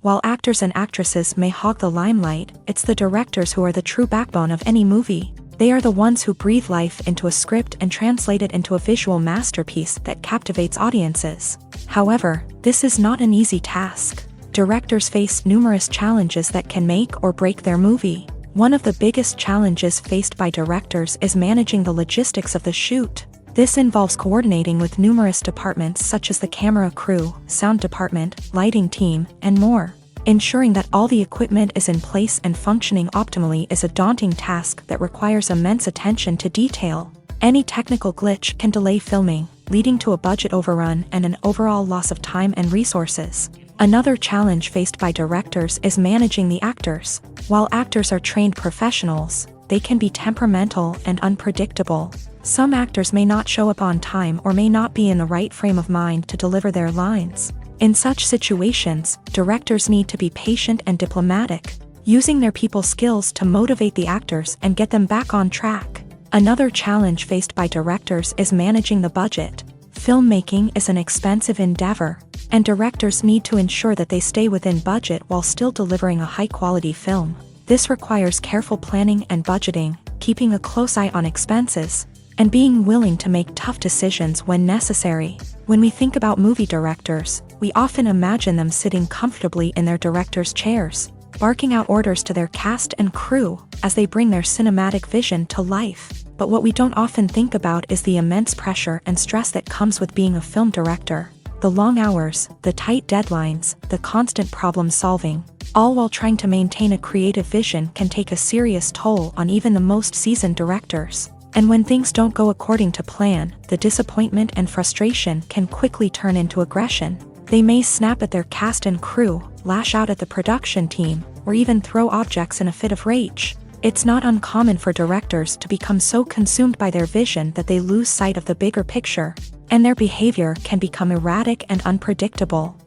While actors and actresses may hog the limelight, it's the directors who are the true backbone of any movie. They are the ones who breathe life into a script and translate it into a visual masterpiece that captivates audiences. However, this is not an easy task. Directors face numerous challenges that can make or break their movie. One of the biggest challenges faced by directors is managing the logistics of the shoot. This involves coordinating with numerous departments such as the camera crew, sound department, lighting team, and more. Ensuring that all the equipment is in place and functioning optimally is a daunting task that requires immense attention to detail. Any technical glitch can delay filming, leading to a budget overrun and an overall loss of time and resources. Another challenge faced by directors is managing the actors. While actors are trained professionals, they can be temperamental and unpredictable. Some actors may not show up on time or may not be in the right frame of mind to deliver their lines. In such situations, directors need to be patient and diplomatic, using their people skills to motivate the actors and get them back on track. Another challenge faced by directors is managing the budget. Filmmaking is an expensive endeavor, and directors need to ensure that they stay within budget while still delivering a high-quality film. This requires careful planning and budgeting, keeping a close eye on expenses, and being willing to make tough decisions when necessary. When we think about movie directors, we often imagine them sitting comfortably in their director's chairs, barking out orders to their cast and crew as they bring their cinematic vision to life. But what we don't often think about is the immense pressure and stress that comes with being a film director. The long hours, the tight deadlines, the constant problem solving, all while trying to maintain a creative vision can take a serious toll on even the most seasoned directors. And when things don't go according to plan, the disappointment and frustration can quickly turn into aggression. They may snap at their cast and crew, lash out at the production team, or even throw objects in a fit of rage. It's not uncommon for directors to become so consumed by their vision that they lose sight of the bigger picture, and their behavior can become erratic and unpredictable.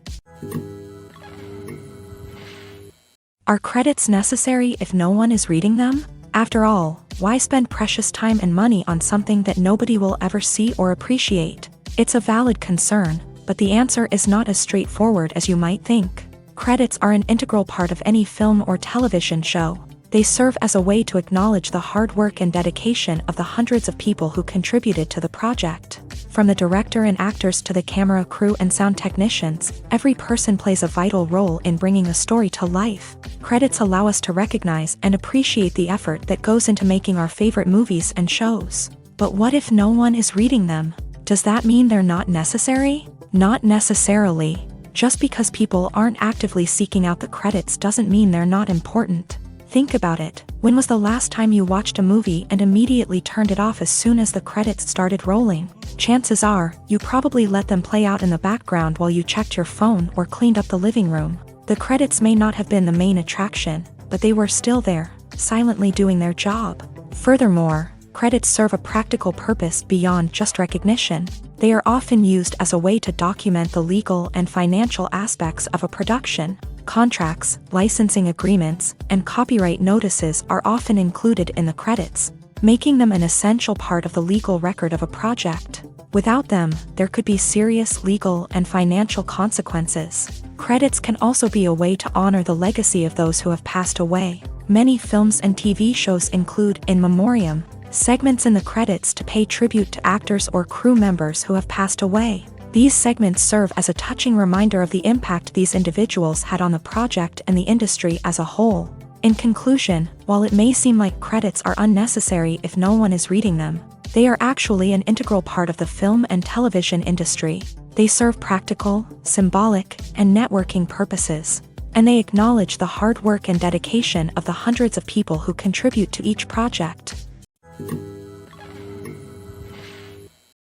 Are credits necessary if no one is reading them? After all, why spend precious time and money on something that nobody will ever see or appreciate? It's a valid concern, but the answer is not as straightforward as you might think. Credits are an integral part of any film or television show. They serve as a way to acknowledge the hard work and dedication of the hundreds of people who contributed to the project. From the director and actors to the camera crew and sound technicians, every person plays a vital role in bringing a story to life. Credits allow us to recognize and appreciate the effort that goes into making our favorite movies and shows. But what if no one is reading them? Does that mean they're not necessary? Not necessarily. Just because people aren't actively seeking out the credits doesn't mean they're not important. Think about it. When was the last time you watched a movie and immediately turned it off as soon as the credits started rolling? Chances are, you probably let them play out in the background while you checked your phone or cleaned up the living room. The credits may not have been the main attraction, but they were still there, silently doing their job. Furthermore, credits serve a practical purpose beyond just recognition. They are often used as a way to document the legal and financial aspects of a production. Contracts, licensing agreements, and copyright notices are often included in the credits, making them an essential part of the legal record of a project. Without them, there could be serious legal and financial consequences. Credits can also be a way to honor the legacy of those who have passed away. Many films and TV shows include in memoriam segments in the credits to pay tribute to actors or crew members who have passed away. These segments serve as a touching reminder of the impact these individuals had on the project and the industry as a whole. In conclusion, while it may seem like credits are unnecessary if no one is reading them, they are actually an integral part of the film and television industry. They serve practical, symbolic, and networking purposes, and they acknowledge the hard work and dedication of the hundreds of people who contribute to each project.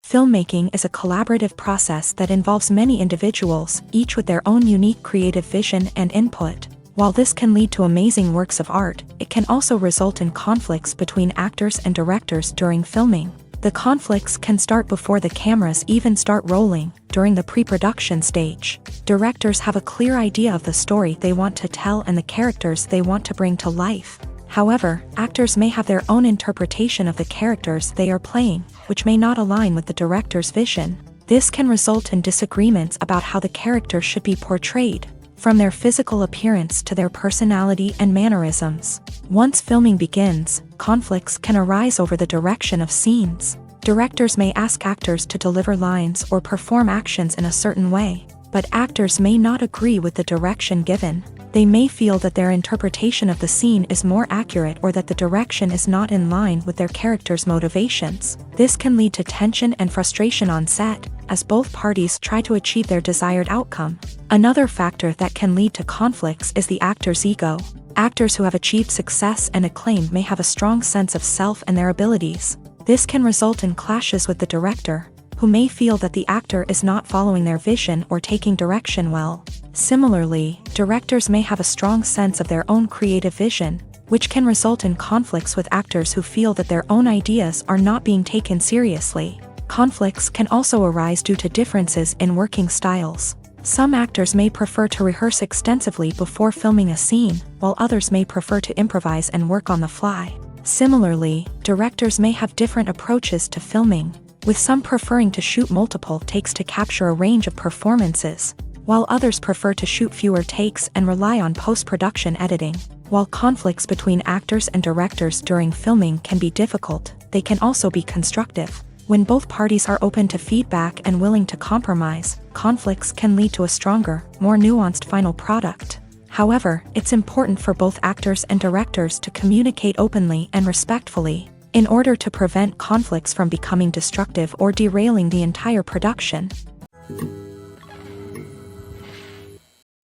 Filmmaking is a collaborative process that involves many individuals, each with their own unique creative vision and input. While this can lead to amazing works of art, it can also result in conflicts between actors and directors during filming. The conflicts can start before the cameras even start rolling, during the pre-production stage. Directors have a clear idea of the story they want to tell and the characters they want to bring to life. However, actors may have their own interpretation of the characters they are playing, which may not align with the director's vision. This can result in disagreements about how the character should be portrayed, from their physical appearance to their personality and mannerisms. Once filming begins, conflicts can arise over the direction of scenes. Directors may ask actors to deliver lines or perform actions in a certain way, but actors may not agree with the direction given. They may feel that their interpretation of the scene is more accurate or that the direction is not in line with their character's motivations. This can lead to tension and frustration on set, as both parties try to achieve their desired outcome. Another factor that can lead to conflicts is the actor's ego. Actors who have achieved success and acclaim may have a strong sense of self and their abilities. This can result in clashes with the director, who may feel that the actor is not following their vision or taking direction well. Similarly, directors may have a strong sense of their own creative vision, which can result in conflicts with actors who feel that their own ideas are not being taken seriously. Conflicts can also arise due to differences in working styles. Some actors may prefer to rehearse extensively before filming a scene, while others may prefer to improvise and work on the fly. Similarly, directors may have different approaches to filming, with some preferring to shoot multiple takes to capture a range of performances, while others prefer to shoot fewer takes and rely on post-production editing. While conflicts between actors and directors during filming can be difficult, they can also be constructive. When both parties are open to feedback and willing to compromise, conflicts can lead to a stronger, more nuanced final product. However, it's important for both actors and directors to communicate openly and respectfully, in order to prevent conflicts from becoming destructive or derailing the entire production.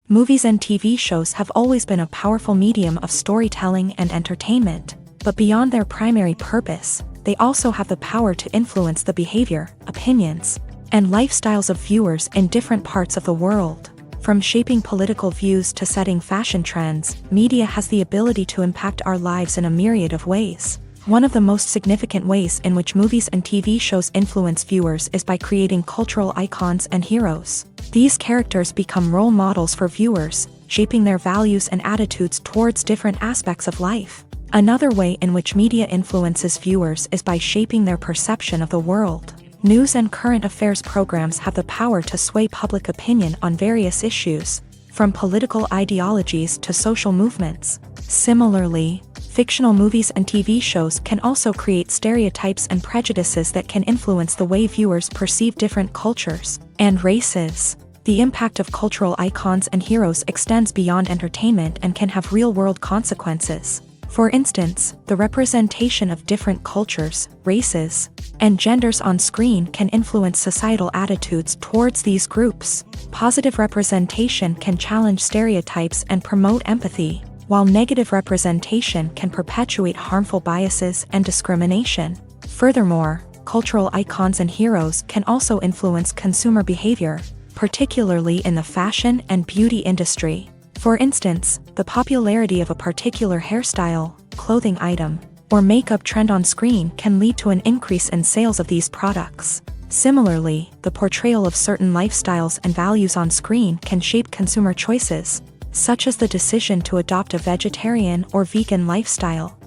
Movies and TV shows have always been a powerful medium of storytelling and entertainment, but beyond their primary purpose, they also have the power to influence the behavior, opinions, and lifestyles of viewers in different parts of the world. From shaping political views to setting fashion trends, media has the ability to impact our lives in a myriad of ways. One of the most significant ways in which movies and TV shows influence viewers is by creating cultural icons and heroes. These characters become role models for viewers, shaping their values and attitudes towards different aspects of life. Another way in which media influences viewers is by shaping their perception of the world. News and current affairs programs have the power to sway public opinion on various issues, from political ideologies to social movements. Similarly, fictional movies and TV shows can also create stereotypes and prejudices that can influence the way viewers perceive different cultures and races. The impact of cultural icons and heroes extends beyond entertainment and can have real-world consequences. For instance, the representation of different cultures, races, and genders on screen can influence societal attitudes towards these groups. Positive representation can challenge stereotypes and promote empathy, while negative representation can perpetuate harmful biases and discrimination. Furthermore, cultural icons and heroes can also influence consumer behavior, particularly in the fashion and beauty industry. For instance, the popularity of a particular hairstyle, clothing item, or makeup trend on screen can lead to an increase in sales of these products. Similarly, the portrayal of certain lifestyles and values on screen can shape consumer choices, such as the decision to adopt a vegetarian or vegan lifestyle.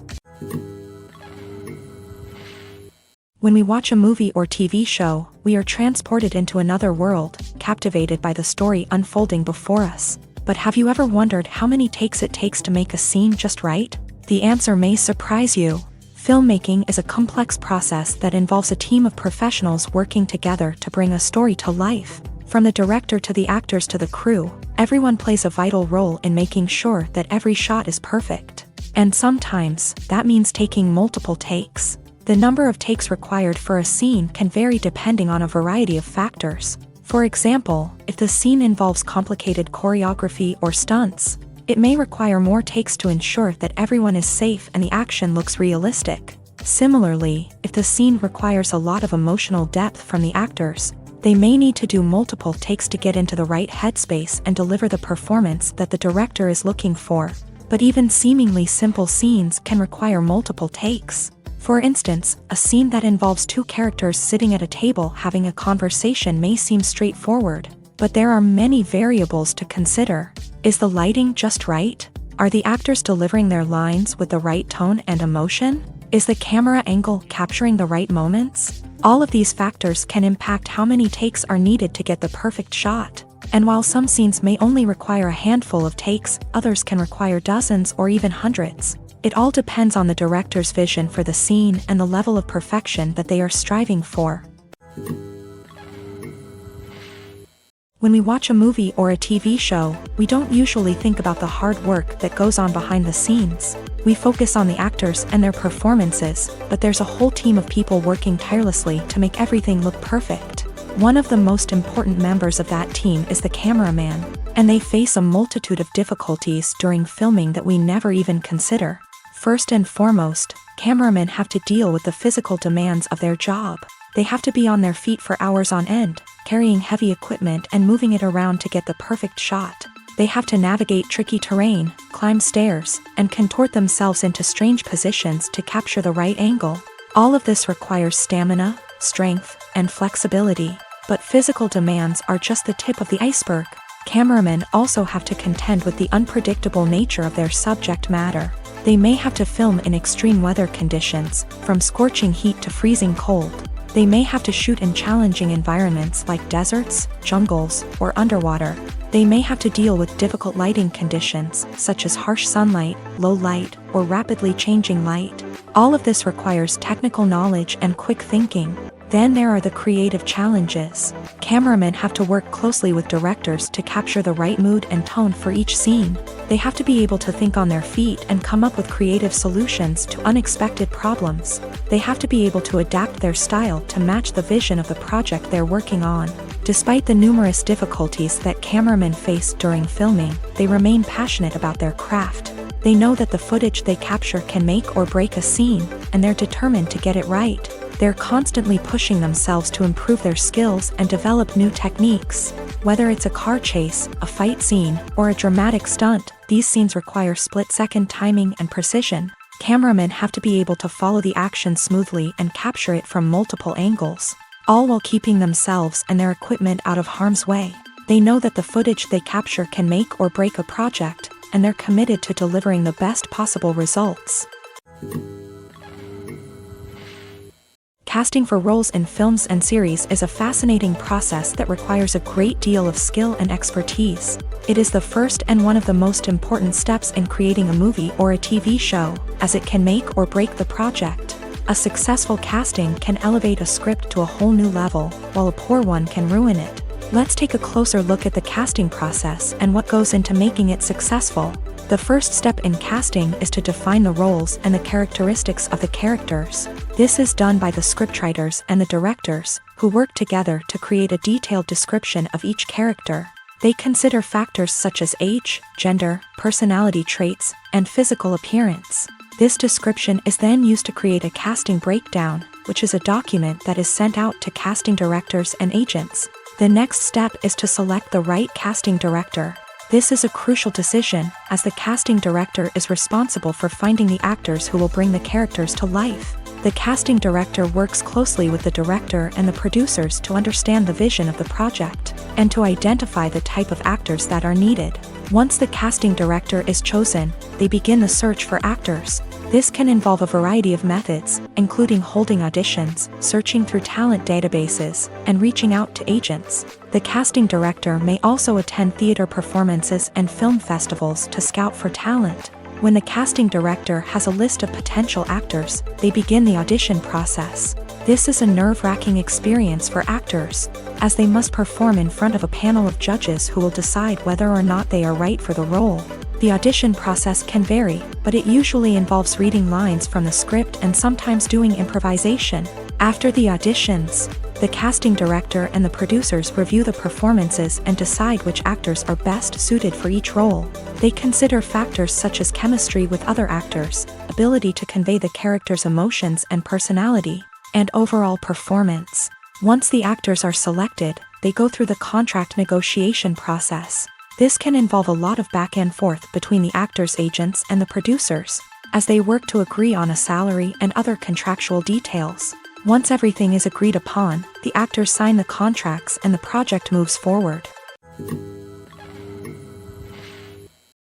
When we watch a movie or TV show, we are transported into another world, captivated by the story unfolding before us. But have you ever wondered how many takes it takes to make a scene just right? The answer may surprise you. Filmmaking is a complex process that involves a team of professionals working together to bring a story to life. From the director to the actors to the crew, everyone plays a vital role in making sure that every shot is perfect. And sometimes, that means taking multiple takes. The number of takes required for a scene can vary depending on a variety of factors. For example, if the scene involves complicated choreography or stunts, it may require more takes to ensure that everyone is safe and the action looks realistic. Similarly, if the scene requires a lot of emotional depth from the actors, They may need to do multiple takes to get into the right headspace and deliver the performance that the director is looking for. But even seemingly simple scenes can require multiple takes. For instance, a scene that involves two characters sitting at a table having a conversation may seem straightforward, but there are many variables to consider. Is the lighting just right? Are the actors delivering their lines with the right tone and emotion? Is the camera angle capturing the right moments? All of these factors can impact how many takes are needed to get the perfect shot. And while some scenes may only require a handful of takes, others can require dozens or even hundreds. It all depends on the director's vision for the scene and the level of perfection that they are striving for. When we watch a movie or a TV show, we don't usually think about the hard work that goes on behind the scenes. We focus on the actors and their performances, but there's a whole team of people working tirelessly to make everything look perfect. One of the most important members of that team is the cameraman, and they face a multitude of difficulties during filming that we never even consider. First and foremost, cameramen have to deal with the physical demands of their job. They have to be on their feet for hours on end, carrying heavy equipment and moving it around to get the perfect shot. They have to navigate tricky terrain, climb stairs, and contort themselves into strange positions to capture the right angle. All of this requires stamina, strength, and flexibility. But physical demands are just the tip of the iceberg. Cameramen also have to contend with the unpredictable nature of their subject matter. They may have to film in extreme weather conditions, from scorching heat to freezing cold. They may have to shoot in challenging environments like deserts, jungles, or underwater. They may have to deal with difficult lighting conditions, such as harsh sunlight, low light, or rapidly changing light. All of this requires technical knowledge and quick thinking. Then there are the creative challenges. Cameramen have to work closely with directors to capture the right mood and tone for each scene. They have to be able to think on their feet and come up with creative solutions to unexpected problems. They have to be able to adapt their style to match the vision of the project they're working on. Despite the numerous difficulties that cameramen face during filming, they remain passionate about their craft. They know that the footage they capture can make or break a scene, and they're determined to get it right. They're constantly pushing themselves to improve their skills and develop new techniques. Whether it's a car chase, a fight scene, or a dramatic stunt, these scenes require split-second timing and precision. Cameramen have to be able to follow the action smoothly and capture it from multiple angles, all while keeping themselves and their equipment out of harm's way. They know that the footage they capture can make or break a project, and they're committed to delivering the best possible results. Casting for roles in films and series is a fascinating process that requires a great deal of skill and expertise. It is the first and one of the most important steps in creating a movie or a TV show, as it can make or break the project. A successful casting can elevate a script to a whole new level, while a poor one can ruin it. Let's take a closer look at the casting process and what goes into making it successful. The first step in casting is to define the roles and the characteristics of the characters. This is done by the scriptwriters and the directors, who work together to create a detailed description of each character. They consider factors such as age, gender, personality traits, and physical appearance. This description is then used to create a casting breakdown, which is a document that is sent out to casting directors and agents. The next step is to select the right casting director. This is a crucial decision, as the casting director is responsible for finding the actors who will bring the characters to life. The casting director works closely with the director and the producers to understand the vision of the project, and to identify the type of actors that are needed. Once the casting director is chosen, they begin the search for actors. This can involve a variety of methods, including holding auditions, searching through talent databases, and reaching out to agents. The casting director may also attend theater performances and film festivals to scout for talent. When the casting director has a list of potential actors, they begin the audition process. This is a nerve-wracking experience for actors, as they must perform in front of a panel of judges who will decide whether or not they are right for the role. The audition process can vary, but it usually involves reading lines from the script and sometimes doing improvisation. After the auditions, the casting director and the producers review the performances and decide which actors are best suited for each role. They consider factors such as chemistry with other actors, ability to convey the character's emotions and personality, and overall performance. Once the actors are selected, they go through the contract negotiation process. This can involve a lot of back and forth between the actors' agents and the producers, as they work to agree on a salary and other contractual details. Once everything is agreed upon, the actors sign the contracts and the project moves forward.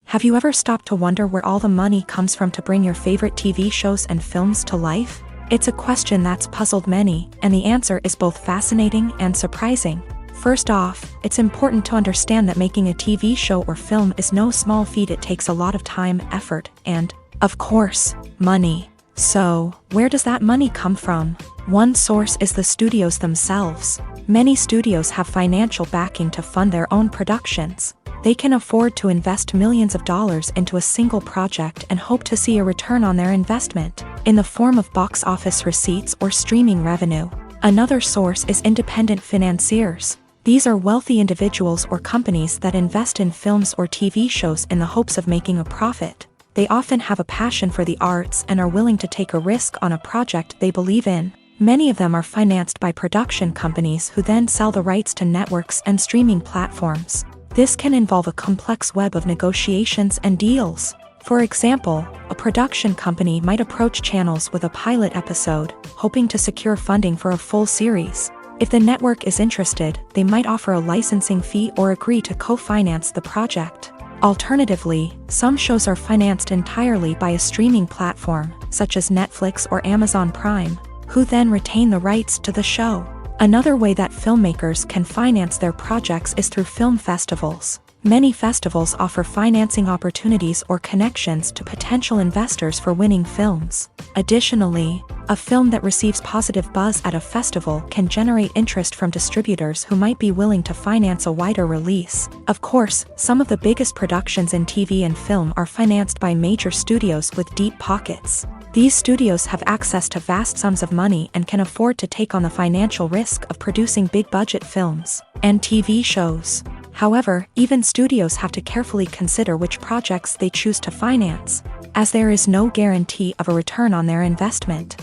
Have you ever stopped to wonder where all the money comes from to bring your favorite TV shows and films to life? It's a question that's puzzled many, and the answer is both fascinating and surprising. First off, it's important to understand that making a TV show or film is no small feat. It takes a lot of time, effort, and, of course, money. So, where does that money come from? One source is the studios themselves. Many studios have financial backing to fund their own productions. They can afford to invest millions of dollars into a single project and hope to see a return on their investment, in the form of box office receipts or streaming revenue. Another source is independent financiers. These are wealthy individuals or companies that invest in films or TV shows in the hopes of making a profit. They often have a passion for the arts and are willing to take a risk on a project they believe in. Many of them are financed by production companies who then sell the rights to networks and streaming platforms. This can involve a complex web of negotiations and deals. For example, a production company might approach channels with a pilot episode, hoping to secure funding for a full series. If the network is interested, they might offer a licensing fee or agree to co-finance the project. Alternatively, some shows are financed entirely by a streaming platform, such as Netflix or Amazon Prime, who then retain the rights to the show. Another way that filmmakers can finance their projects is through film festivals. Many festivals offer financing opportunities or connections to potential investors for winning films. Additionally, a film that receives positive buzz at a festival can generate interest from distributors who might be willing to finance a wider release. Of course, some of the biggest productions in TV and film are financed by major studios with deep pockets. These studios have access to vast sums of money and can afford to take on the financial risk of producing big-budget films and TV shows. However, even studios have to carefully consider which projects they choose to finance, as there is no guarantee of a return on their investment.